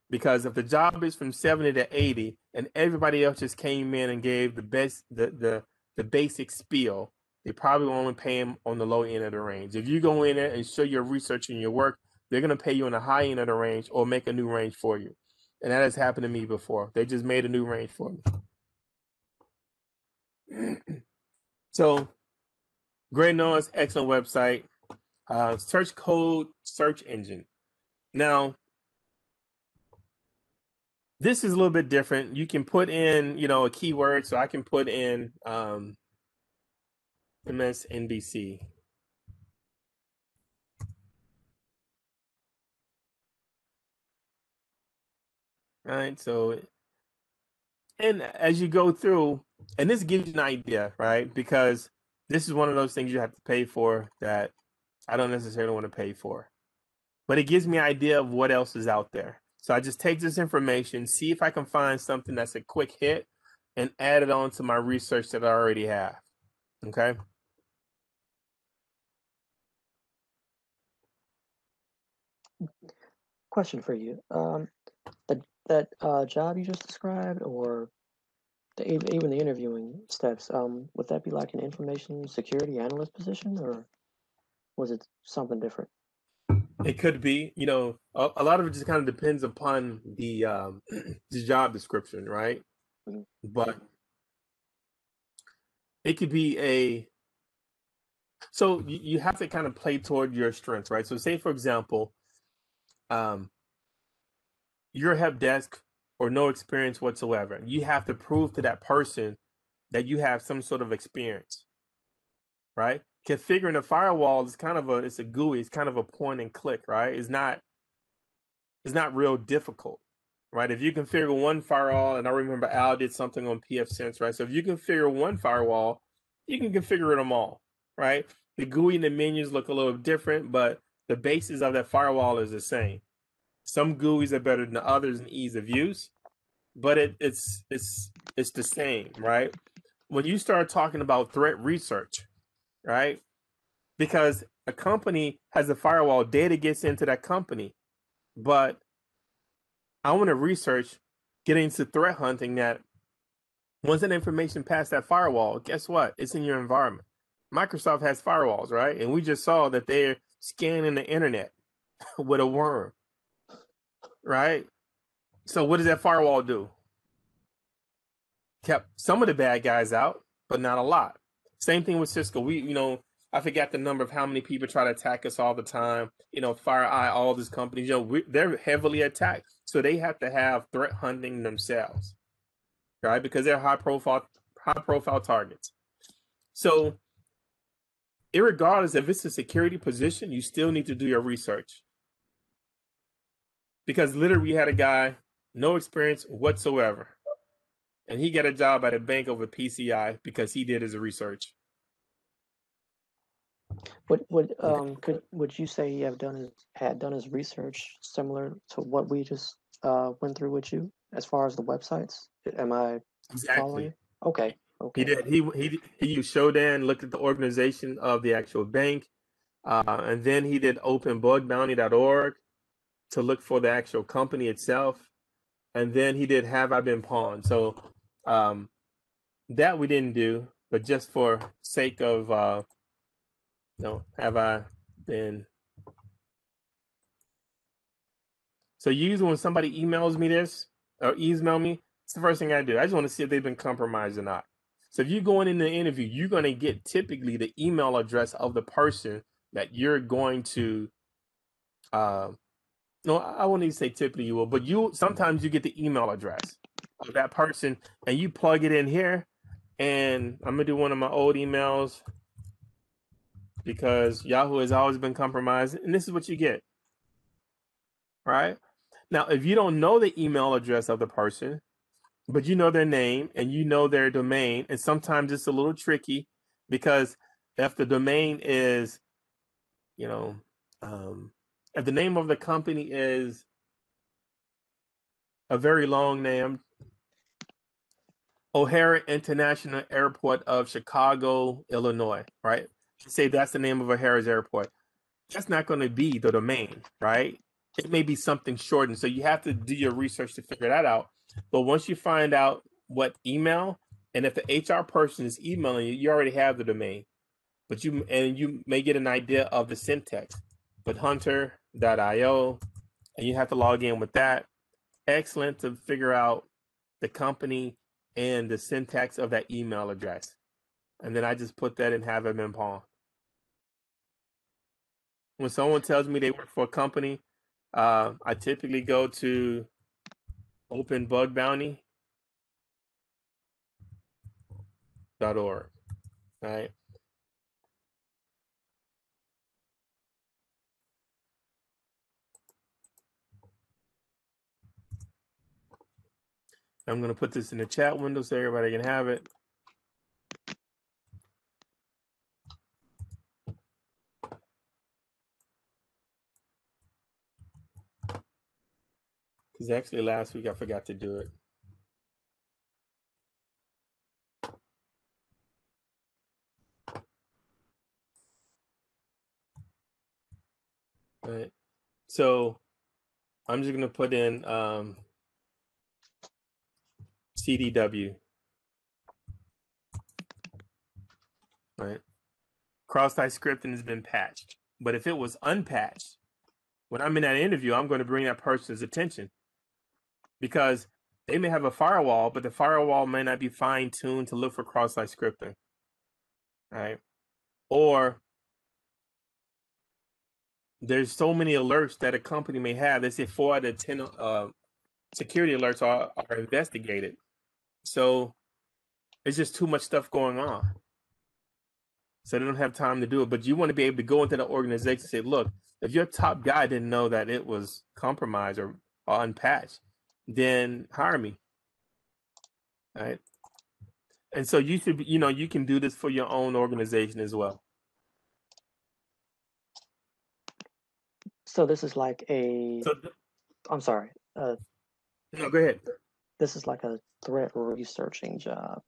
Because if the job is from 70 to 80 and everybody else just came in and gave the basic spiel, they probably will only pay them on the low end of the range. If you go in there and show your research and your work, they're going to pay you on the high end of the range or make a new range for you. And that has happened to me before. They just made a new range for me. So, Great Noise, excellent website. Search code search engine. Now, this is a little bit different. You can put in, a keyword. So I can put in MSNBC. Right. So, and as you go through, and this gives you an idea, right? Because this is one of those things you have to pay for that I don't necessarily want to pay for. But it gives me an idea of what else is out there. So I just take this information, see if I can find something that's a quick hit, and add it on to my research that I already have. Okay. Question for you. that job you just described, or even the interviewing steps, would that be like an information security analyst position, or was it something different? It could be, you know, a lot of it just kind of depends upon the the job description, right? Mhm. But it could be a so you have to kind of play toward your strengths, right? So say for example, um, you're a help desk or no experience whatsoever. You have to prove to that person that you have some sort of experience, right? Configuring a firewall is kind of it's a GUI, it's kind of a point and click, right? It's not real difficult, right? If you configure one firewall, and I remember Al did something on pfSense, right? So if you configure one firewall, you can configure them all, right? The GUI and the menus look a little different, but the basis of that firewall is the same. Some GUIs are better than others in ease of use, but it's the same, right? When you start talking about threat research, right? Because a company has a firewall, data gets into that company, but I want to research getting into threat hunting that once that information past that firewall, guess what? It's in your environment. Microsoft has firewalls, right? And we just saw that they're scanning the internet with a worm, right? So what does that firewall do? Kept some of the bad guys out, but not a lot. Same thing with Cisco. I forgot the number of how many people try to attack us all the time. FireEye, all these companies, they're heavily attacked. So they have to have threat hunting themselves, right? Because they're high profile targets. So irregardless if it's a security position, you still need to do your research. Because literally we had a guy, no experience whatsoever. And he got a job at a bank over PCI because he did his research. Would you say he had done his research similar to what we just went through with you as far as the websites? Am I following Exactly. you? Okay. He did. He used Shodan, looked at the organization of the actual bank, and then he did openbugbounty.org to look for the actual company itself, and then he did Have I Been Pawned? So that we didn't do, but just for sake of have I been? So usually when somebody emails me this or email me, it's the first thing I do. I just want to see if they've been compromised or not. So if you're going in the interview, you're going to get typically the email address of the person that you're going to. No, I wouldn't even say typically you will, but sometimes you get the email address of that person and you plug it in here. And I'm gonna do one of my old emails because Yahoo has always been compromised, and this is what you get. Right now, if you don't know the email address of the person, but you know their name and you know their domain, and sometimes it's a little tricky because if the domain is, if the name of the company is a very long name, O'Hare International Airport of Chicago, Illinois, right? Say that's the name of O'Hare's airport. That's not going to be the domain, right? It may be something shortened. So you have to do your research to figure that out. But once you find out what email, and if the HR person is emailing you, you already have the domain. But you may get an idea of the syntax. But hunter.io, and you have to log in with that. Excellent to figure out the company and the syntax of that email address. And then I just put that in Have It Been Pawned. When someone tells me they work for a company, I typically go to openbugbounty.org, right? I'm going to put this in the chat window so everybody can have it. Because actually last week I forgot to do it. Right. So I'm just going to put in CDW. Right. Cross-site scripting has been patched. But if it was unpatched, when I'm in that interview, I'm going to bring that person's attention because they may have a firewall, but the firewall may not be fine-tuned to look for cross-site scripting. Right. Or there's so many alerts that a company may have. They say 4 out of 10 security alerts are investigated. So it's just too much stuff going on. So they don't have time to do it. But you want to be able to go into the organization and say, look, if your top guy didn't know that it was compromised or unpatched, then hire me. Right. And so you should, you can do this for your own organization as well. So this is like a. I'm sorry. No, go ahead. This is like a threat researching job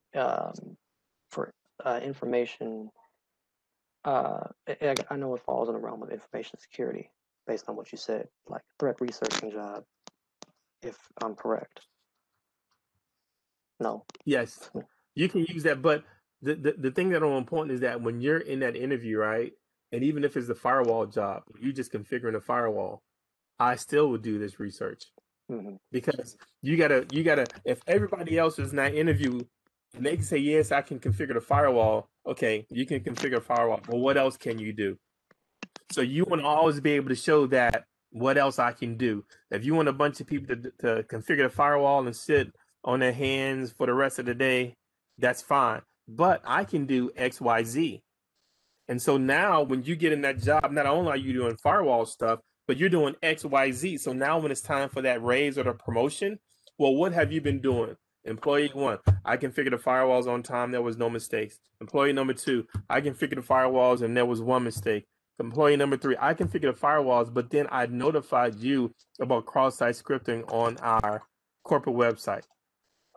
for information. I know it falls in the realm of information security based on what you said, like threat researching job, if I'm correct. No. Yes, you can use that. But the thing that is important is that when you're in that interview, right, and even if it's a firewall job, you just configuring a firewall, I still would do this research. Mm-hmm. Because you gotta, if everybody else is in that interview and they can say, yes, I can configure the firewall. Okay, you can configure a firewall, but what else can you do? So you want to always be able to show that what else I can do. If you want a bunch of people to configure the firewall and sit on their hands for the rest of the day, that's fine. But I can do X, Y, Z. And so now when you get in that job, not only are you doing firewall stuff, but you're doing X, Y, Z. So now when it's time for that raise or the promotion, well, what have you been doing? Employee 1, I configured the firewalls on time. There was no mistakes. Employee number 2, I configured the firewalls and there was 1 mistake. Employee number 3, I configured the firewalls, but then I notified you about cross-site scripting on our corporate website.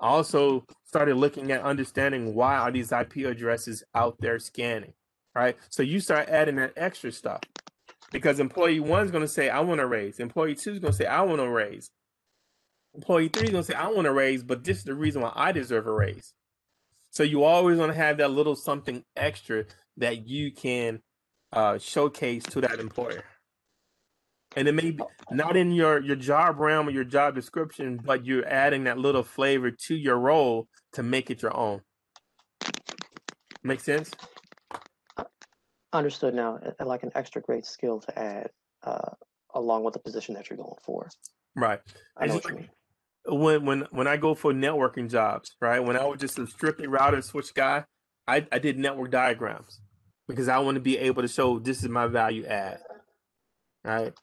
I also started looking at understanding why are these IP addresses out there scanning, right? So you start adding that extra stuff. Because employee 1 is going to say, I want to raise. Employee 2 is going to say, I want to raise. Employee 3 is going to say, I want to raise, but this is the reason why I deserve a raise. So you always want to have that little something extra that you can showcase to that employer. And it may be not in your job realm or your job description, but you're adding that little flavor to your role to make it your own. Make sense? Understood now, like an extra great skill to add along with the position that you're going for. Right. I know what you mean. When I go for networking jobs, right? When I was just a strictly router switch guy, I did network diagrams because I want to be able to show this is my value add, right?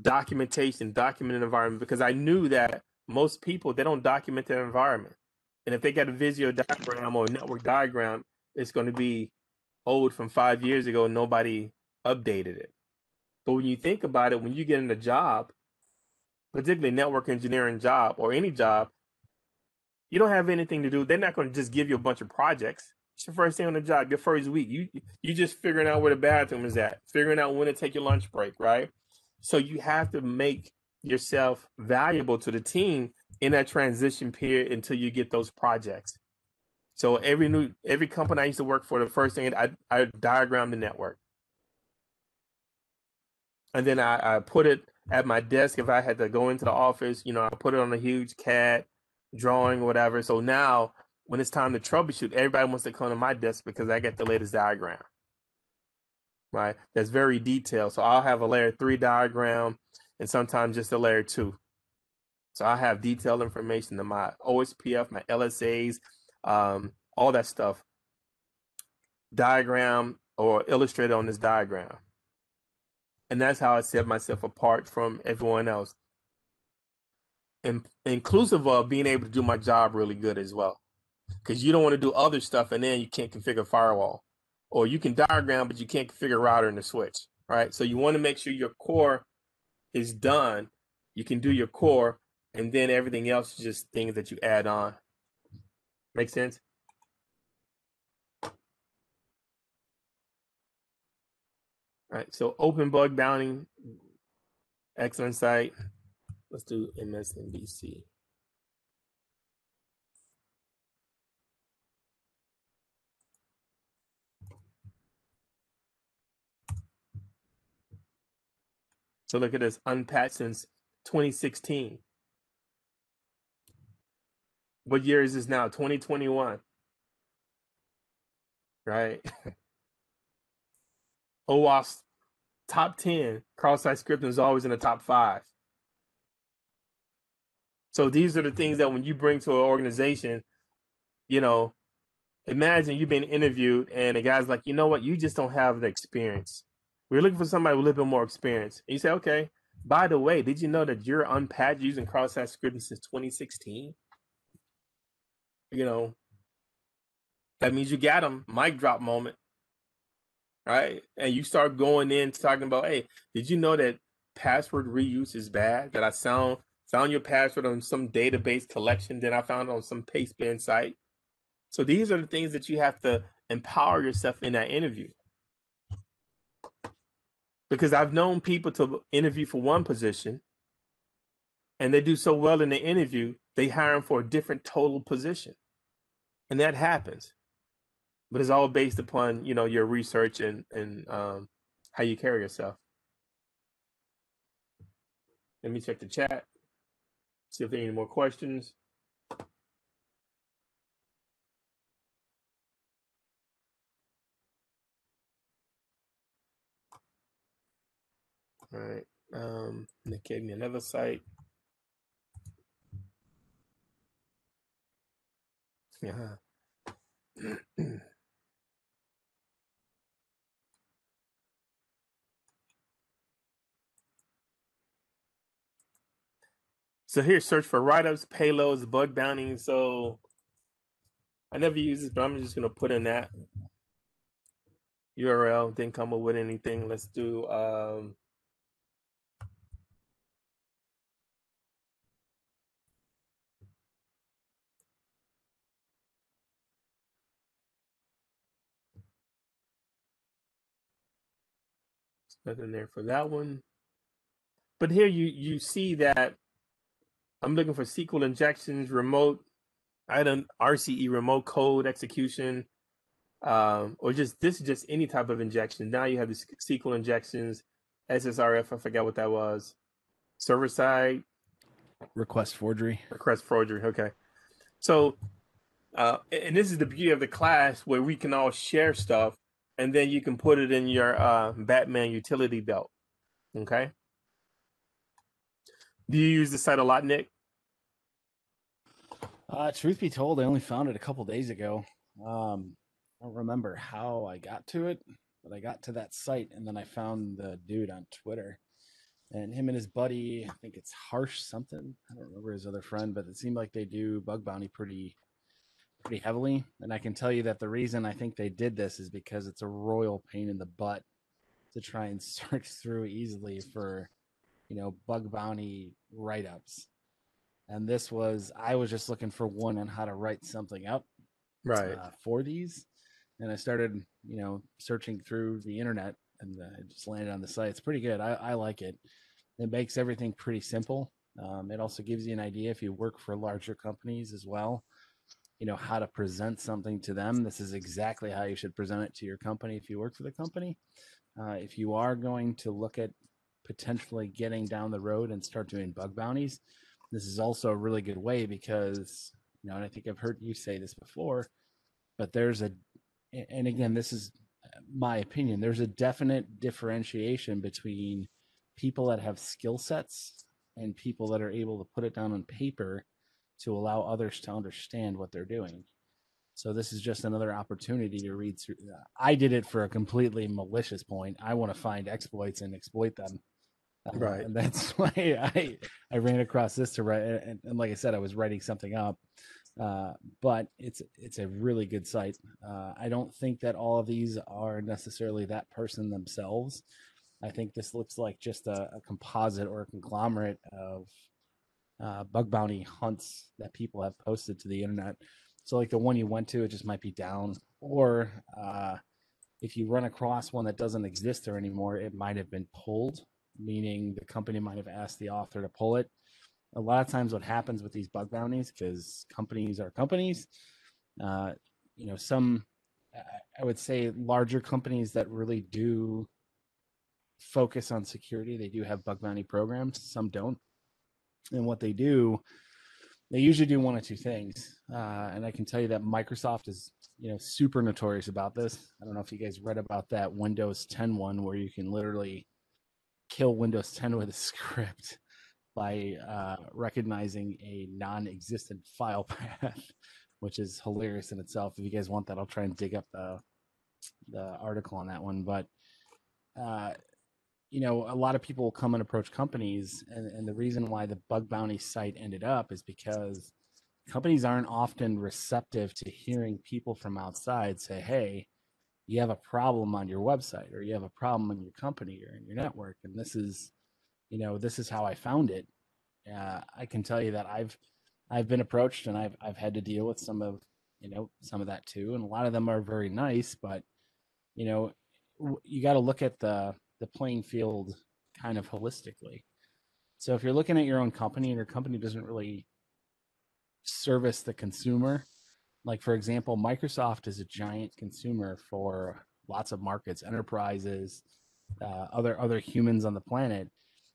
Documentation, documented environment, because I knew that most people, they don't document their environment. And if they got a Visio diagram or a network diagram, it's going to be old from 5 years ago. Nobody updated it. But when you think about it, when you get in a job, particularly network engineering job or any job, you don't have anything to do. They're not going to just give you a bunch of projects. It's your first day on the job, your first week. You just figuring out where the bathroom is at, figuring out when to take your lunch break, right? So you have to make yourself valuable to the team in that transition period until you get those projects. So every company I used to work for, the first thing I diagrammed the network. And then I put it at my desk. If I had to go into the office, I put it on a huge CAD drawing or whatever. So now when it's time to troubleshoot, everybody wants to come to my desk because I get the latest diagram, right? That's very detailed. So I'll have a layer 3 diagram and sometimes just a layer 2. So I have detailed information to my OSPF, my LSAs, all that stuff, diagram or illustrated on this diagram. And that's how I set myself apart from everyone else. Inclusive of being able to do my job really good as well. Because you don't want to do other stuff and then you can't configure firewall. Or you can diagram, but you can't configure router and the switch, right? So you want to make sure your core is done. You can do your core, and then everything else is just things that you add on. Make sense? All right, so open bug bounty, excellent site. Let's do MSNBC. So look at this, unpatched since 2016. What year is this now? 2021, right? OWASP top 10, cross-site scripting is always in the top 5. So these are the things that when you bring to an organization, you know, imagine you've been interviewed and the guy's like, you know what, you just don't have the experience. We're looking for somebody with a little bit more experience. And you say, okay, by the way, did you know that you're unpatched using cross-site scripting since 2016? You know, that means you got them, mic drop moment, right? And you start going in talking about, hey, did you know that password reuse is bad? That I found your password on some database collection, then I found it on some pastebin site. So these are the things that you have to empower yourself in that interview. Because I've known people to interview for one position and they do so well in the interview, they hire them for a different total position. And that happens. But it's all based upon, you know, your research and how you carry yourself. Let me check the chat. See if there are any more questions. All right. They gave me another site. Yeah. So here, search for write-ups, payloads, bug bounties. So I never use this, but I'm just gonna put in that URL. Didn't come up with anything. Let's do nothing there for that one. But here you see that I'm looking for SQL injections, remote, RCE, remote code execution, or just this is just any type of injection. Now you have the SQL injections, SSRF, I forgot what that was. Server side. Request forgery. Okay. So, and this is the beauty of the class where we can all share stuff and then you can put it in your Batman utility belt. Okay. Do you use the site a lot, Nick? Truth be told, I only found it a couple days ago. I don't remember how I got to it, but I got to that site and then I found the dude on Twitter. And him and his buddy, I think it's Harsh something. I don't remember his other friend, but it seemed like they do bug bounty pretty heavily. And I can tell you that the reason I think they did this is because it's a royal pain in the butt to try and search through easily for, you know, bug bounty write-ups. And this was, I was just looking for one on how to write something up for these. And I started, you know, searching through the internet and I just landed on the site. It's pretty good. I like it. It makes everything pretty simple. It also gives you an idea if you work for larger companies as well, you know, how to present something to them. This is exactly how you should present it to your company if you work for the company. If you are going to look at potentially getting down the road and start doing bug bounties, this is also a really good way because, you know, and I think I've heard you say this before, but there's and again, this is my opinion, there's a definite differentiation between people that have skill sets and people that are able to put it down on paper to allow others to understand what they're doing. So this is just another opportunity to read through. I did it for a completely malicious point. I want to find exploits and exploit them. Right. And that's why I ran across this to write. And like I said, I was writing something up. But it's a really good site. I don't think that all of these are necessarily that person themselves. I think this looks like just a composite or a conglomerate of bug bounty hunts that people have posted to the internet. So like the one you went to, it just might be down. Or if you run across one that doesn't exist there anymore, it might have been pulled, meaning the company might have asked the author to pull it. A lot of times what happens with these bug bounties, because companies are companies, you know, some, I would say larger companies that really do focus on security. They do have bug bounty programs. Some don't. And what they do, they usually do one of two things. And I can tell you that Microsoft is, super notorious about this. I don't know if you guys read about that Windows 10 one where you can literally kill Windows 10 with a script by recognizing a non-existent file path, which is hilarious in itself. If you guys want that, I'll try and dig up the article on that one. But a lot of people come and approach companies, and the reason why the bug bounty site ended up is because companies aren't often receptive to hearing people from outside say, hey, you have a problem on your website, or you have a problem in your company or in your network, and this is how I found it. I can tell you that I've been approached, and I've had to deal with some of that too, and a lot of them are very nice, but you got to look at the playing field kind of holistically. So if you're looking at your own company and your company doesn't really service the consumer, like for example, Microsoft is a giant consumer for lots of markets, enterprises, other humans on the planet,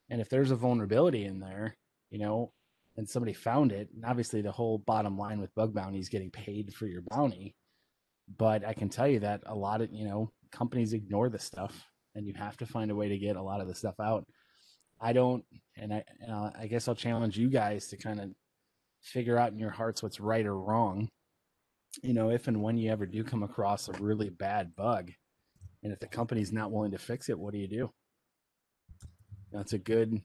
and if there's a vulnerability in there, and somebody found it, and obviously the whole bottom line with bug bounty is getting paid for your bounty, but I can tell you that a lot of companies ignore this stuff, and you have to find a way to get a lot of the stuff out. I don't, and I guess I'll challenge you guys to kind of figure out in your hearts what's right or wrong. If and when you ever do come across a really bad bug, and if the company's not willing to fix it, what do? That's a good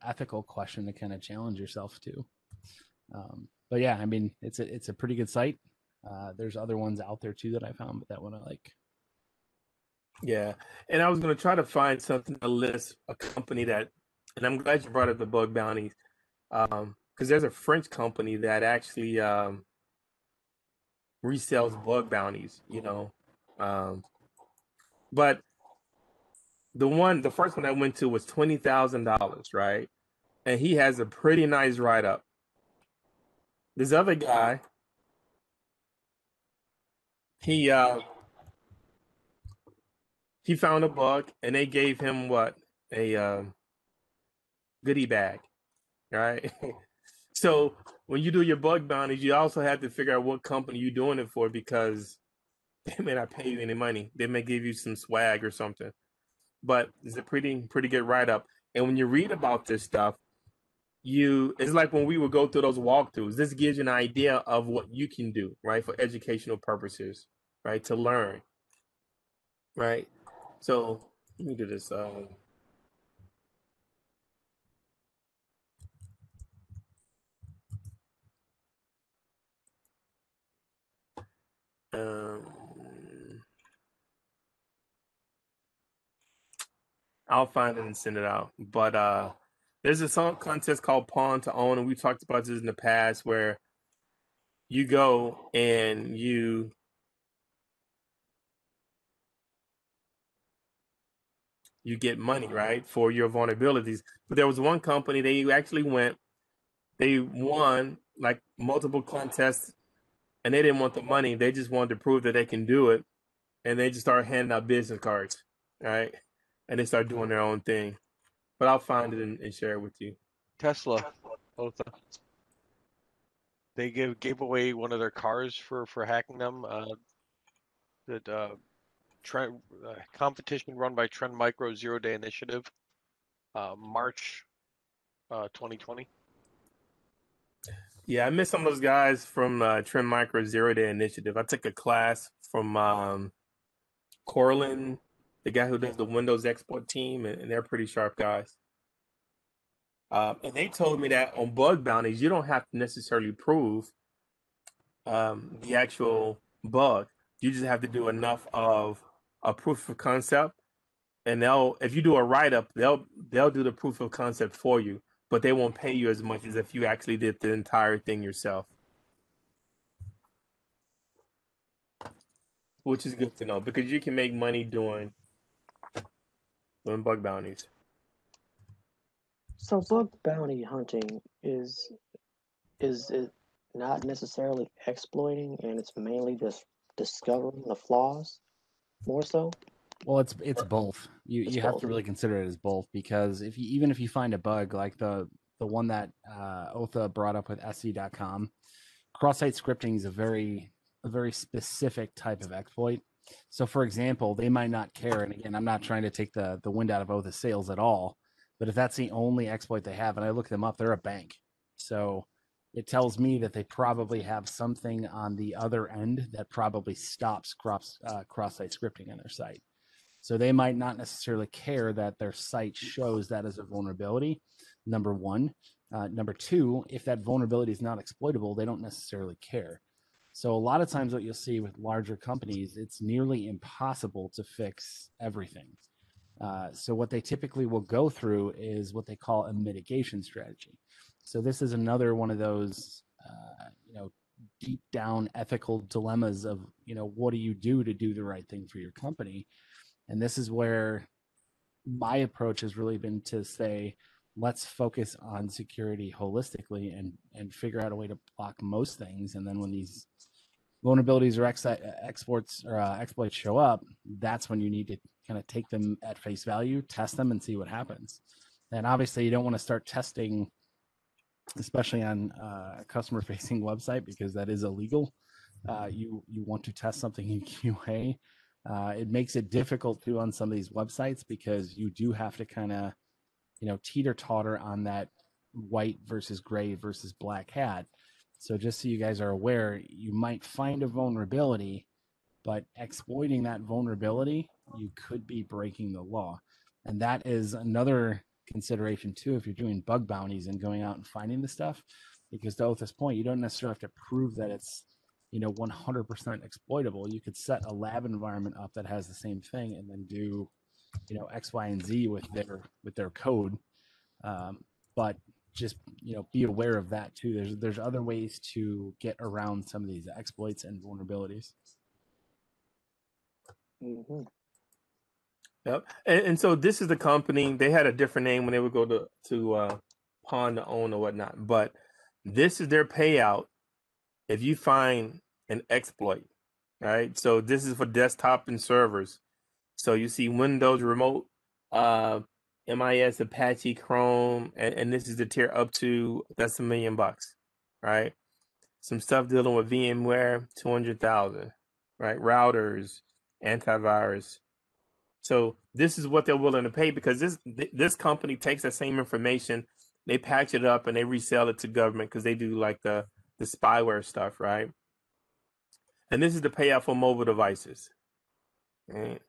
ethical question to kind of challenge yourself to. But yeah, I mean, it's a pretty good site. There's other ones out there too that I found, but that one I like. Yeah, and I was going to try to find something to list a company that, and I'm glad you brought up the bug bounties, because there's a French company that actually resells bug bounties, but the first one I went to was $20,000, right? And he has a pretty nice write up. This other guy, he found a bug, and they gave him a goodie bag, right? So when you do your bug bounties, you also have to figure out what company you're doing it for, because they may not pay you any money. They may give you some swag or something, but it's a pretty good write up. And when you read about this stuff, it's like when we would go through those walkthroughs. This gives you an idea of what you can do, right, for educational purposes, right, to learn, right. So let me do this. I'll find it and send it out. But there's a song contest called Pawn to Own, and we talked about this in the past, where you go and you get money, right, for your vulnerabilities. But there was one company, they won like multiple contests, and they didn't want the money. They just wanted to prove that they can do it, and they just started handing out business cards, right? And they start doing their own thing. But I'll find it and share it with you. Tesla, Otha. They gave away one of their cars for hacking them. Competition run by Trend Micro 0-Day Initiative, March 2020. Yeah, I met some of those guys from Trend Micro 0-Day Initiative. I took a class from Corlin, the guy who does the Windows export team, and they're pretty sharp guys. And they told me that on bug bounties, you don't have to necessarily prove the actual bug. You just have to do enough of a proof of concept, and if you do a write up, they'll do the proof of concept for you, but they won't pay you as much as if you actually did the entire thing yourself, which is good to know, because you can make money doing bug bounties. So bug bounty hunting is it not necessarily exploiting, and it's mainly just discovering the flaws more so? Well, it's both. It's You have both. to really consider it as both, because even if you find a bug like the one that Otha brought up with SE.com, cross-site scripting is a very specific type of exploit. So, for example, they might not care. And again, I'm not trying to take the wind out of Otha's sails at all. But if that's the only exploit they have, and I look them up, they're a bank. So it tells me that they probably have something on the other end that probably stops cross-site scripting on their site. So they might not necessarily care that their site shows that as a vulnerability, number one. Number two, if that vulnerability is not exploitable, they don't necessarily care. So a lot of times what you'll see with larger companies, it's nearly impossible to fix everything. So what they typically will go through is what they call a mitigation strategy. So this is another one of those, deep down ethical dilemmas of, what do you do to do the right thing for your company? And this is where my approach has really been to say, let's focus on security holistically and figure out a way to block most things. And then when these vulnerabilities or exploits show up, that's when you need to kind of take them at face value, test them, and see what happens. And obviously, you don't want to start testing, especially on a customer-facing website, because that is illegal. You want to test something in QA. It makes it difficult too on some of these websites, because you do have to kind of, teeter-totter on that white versus gray versus black hat. So just so you guys are aware, you might find a vulnerability, but exploiting that vulnerability, you could be breaking the law. And that is another consideration too, if you're doing bug bounties and going out and finding the stuff, because to Otha's point, you don't necessarily have to prove that it's 100% exploitable. You could set a lab environment up that has the same thing, and then do X, Y, and Z with their code. But just be aware of that too. There's other ways to get around some of these exploits and vulnerabilities. Mm-hmm. Yep. And so this is the company. They had a different name when they would go to pawn to own or whatnot. But this is their payout if you find an exploit, right? So this is for desktop and servers. So you see Windows Remote, MIS, Apache, Chrome, and this is the tier up to, that's $1 million, right? Some stuff dealing with VMware, 200,000, right? Routers, antivirus. So this is what they're willing to pay, because this company takes that same information, they patch it up, and they resell it to government, because they do like the spyware stuff, right? And this is the payout for mobile devices, right?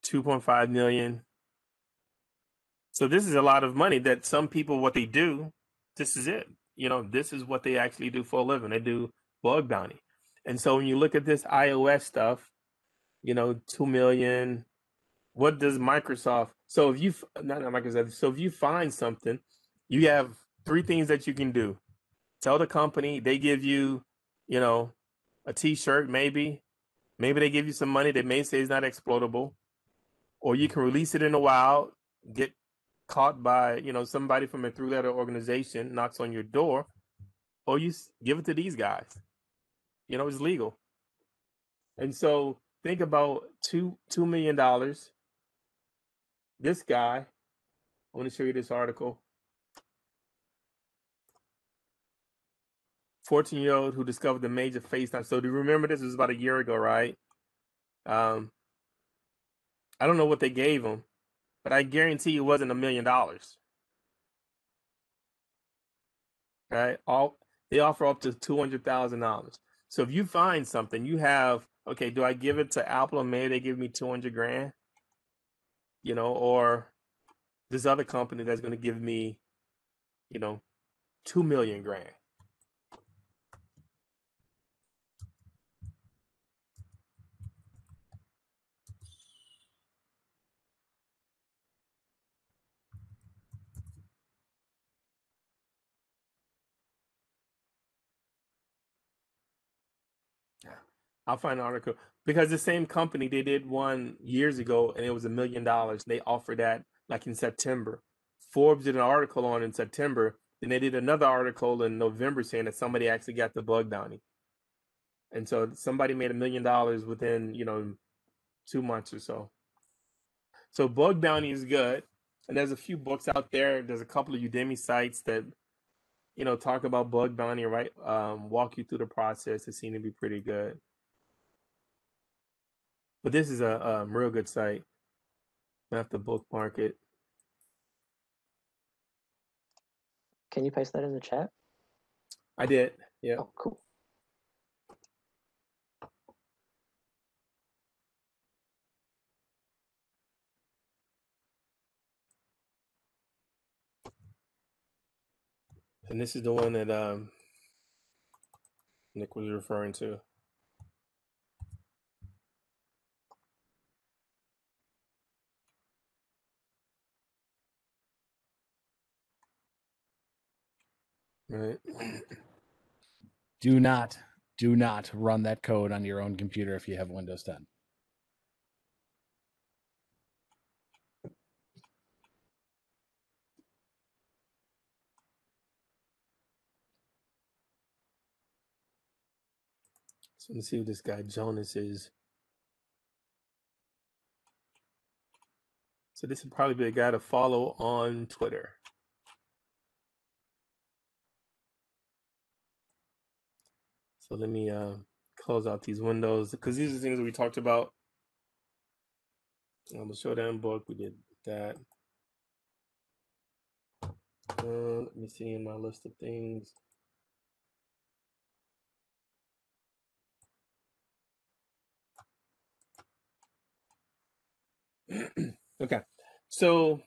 2.5 million. So this is a lot of money that some people, what they do, this is it. This is what they actually do for a living. They do bug bounty. And so when you look at this iOS stuff, 2 million. What does Microsoft? So if you not Microsoft. So if you find something, you have 3 things that you can do. Tell the company, they give you, a T-shirt, maybe they give you some money. They may say it's not exploitable, or you can release it in the wild, get caught by somebody from a 3-letter organization knocks on your door, or you give it to these guys. It's legal. And so think about $2 million. This guy, I want to show you this article. 14-year-old who discovered the major FaceTime. So do you remember this? It was about a year ago, right? I don't know what they gave him, but I guarantee it wasn't $1 million. Right? They offer up to $200,000. So if you find something, you have, okay, do I give it to Apple and maybe they give me 200 grand? Or this other company that's going to give me, 2 million grand. I'll find an article, because the same company, they did one years ago and it was $1 million. They offered that like in September. Forbes did an article on in September. Then they did another article in November saying that somebody actually got the bug bounty. And so somebody made $1 million within, 2 months or so. So bug bounty is good, and there's a few books out there. There's a couple of Udemy sites that talk about bug bounty, right? Walk you through the process. It seemed to be pretty good. But this is a real good site. I have to bookmark it. Can you paste that in the chat? I did. Yeah. Oh, cool. And this is the one that Nick was referring to. Right. Do not run that code on your own computer if you have Windows 10. So let's see who this guy Jonas is. So this would probably be a guy to follow on Twitter. So let me close out these windows because these are things that we talked about. I'm gonna show that book. We did that. Let me see in my list of things. Okay, so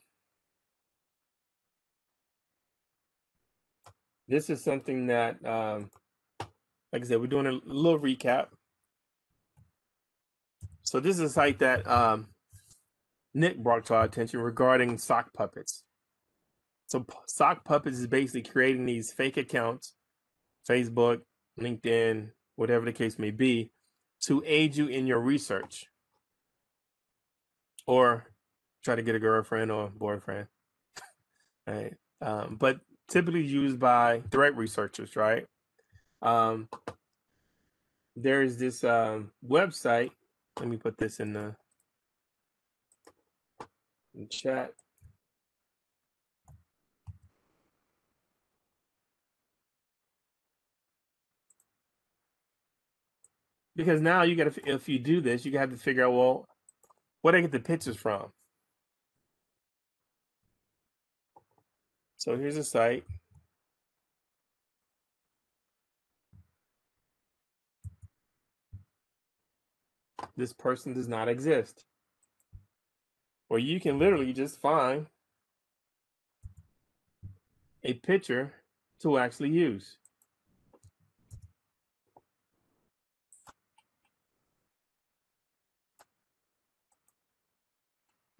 this is something that, like I said, we're doing a little recap. So this is a site that Nick brought to our attention regarding sock puppets. So sock puppets is basically creating these fake accounts, Facebook, LinkedIn, whatever the case may be, to aid you in your research or try to get a girlfriend or boyfriend. Right. But typically used by direct researchers, right? There's this website. Let me put this in the chat. Because now you got to, if you do this, you have to figure out, well, where do I get the pictures from? So here's a site. This person does not exist. Or you can literally just find a picture to actually use.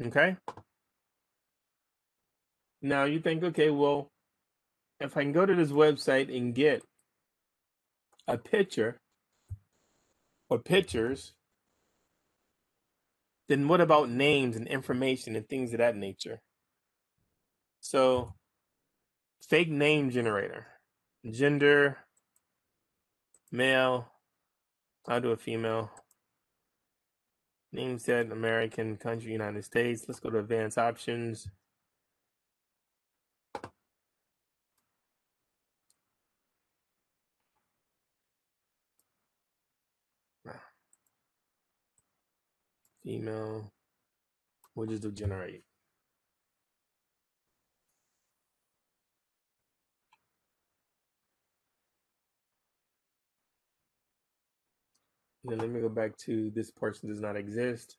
Okay. Now you think, okay, well, if I can go to this website and get a picture or pictures, then what about names and information and things of that nature? So, fake name generator, gender, male, I'll do a female, name set, American, country, United States. Let's go to advanced options. Female, we'll just do generate. And then let me go back to this person does not exist.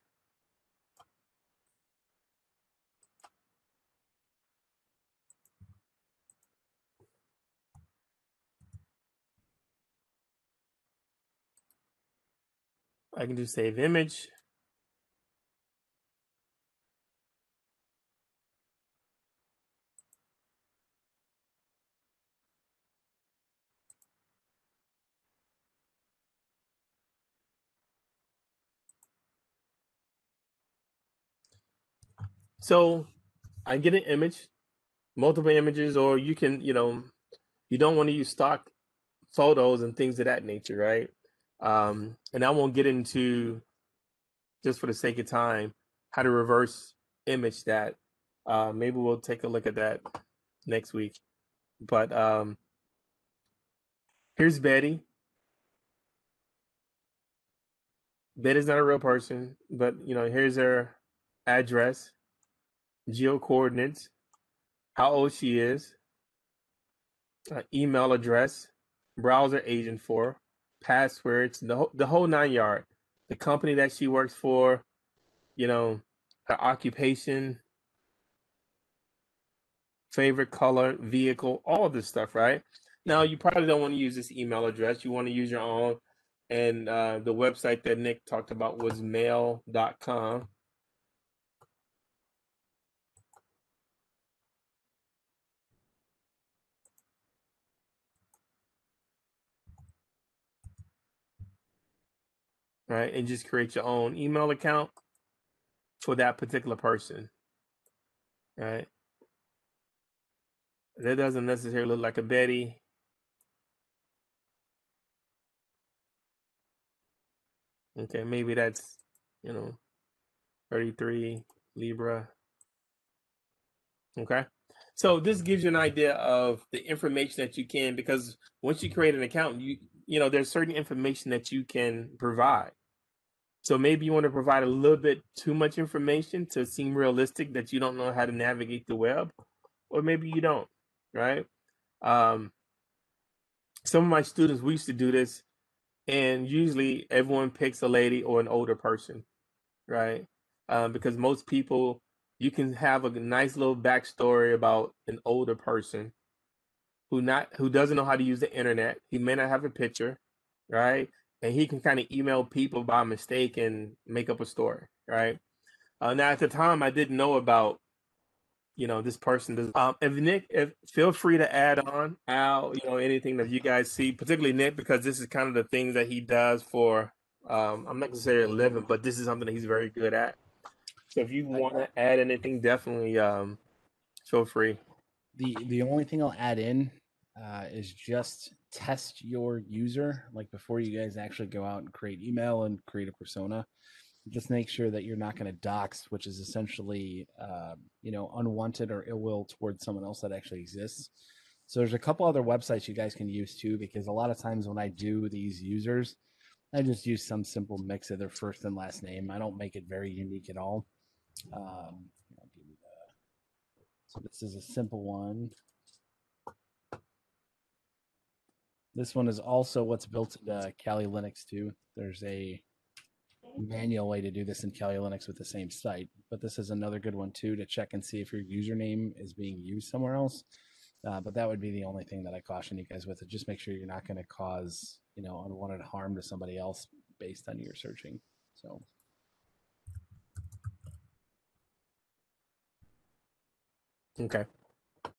I can do save image. So I get an image, multiple images, or you can, you don't want to use stock photos and things of that nature, right? And I won't get into just for the sake of time, how to reverse image that. Maybe we'll take a look at that next week. But here's Betty. Betty's not a real person, but here's her address, geo coordinates, how old she is, email address, browser agent for, passwords, the whole 9 yards. The company that she works for, her occupation, favorite color, vehicle, all of this stuff, right? Now, you probably don't want to use this email address. You want to use your own. And the website that Nick talked about was mail.com. Right? And just create your own email account for that particular person. Right? That doesn't necessarily look like a Betty. Okay, maybe that's, 33 Libra. Okay. So this gives you an idea of the information that you can, because once you create an account, there's certain information that you can provide. So maybe you want to provide a little bit too much information to seem realistic that you don't know how to navigate the web, or maybe you don't, right? Some of my students, we used to do this, and usually everyone picks a lady or an older person, right? Because most people, you can have a nice little backstory about an older person who doesn't know how to use the internet. He may not have a picture, right? And he can kind of email people by mistake and make up a story, right? Now at the time, I didn't know about this person. If feel free to add on, Al, anything that you guys see, particularly Nick, because this is kind of the things that he does for. I'm not going to say a living, but this is something that he's very good at. So if you want to add anything, definitely feel free. The only thing I'll add in is just test your user, like before you guys actually go out and create email and create a persona. Just make sure that you're not going to dox, which is essentially unwanted or ill will towards someone else that actually exists. So there's a couple other websites you guys can use too, because a lot of times when I do these users, I just use some simple mix of their first and last name. I don't make it very unique at all. So this is a simple one. This one is also what's built into Kali Linux too. There's a manual way to do this in Kali Linux with the same site, but this is another good one too to check and see if your username is being used somewhere else. But that would be the only thing that I caution you guys with. Just make sure you're not going to cause unwanted harm to somebody else based on your searching. So. Okay.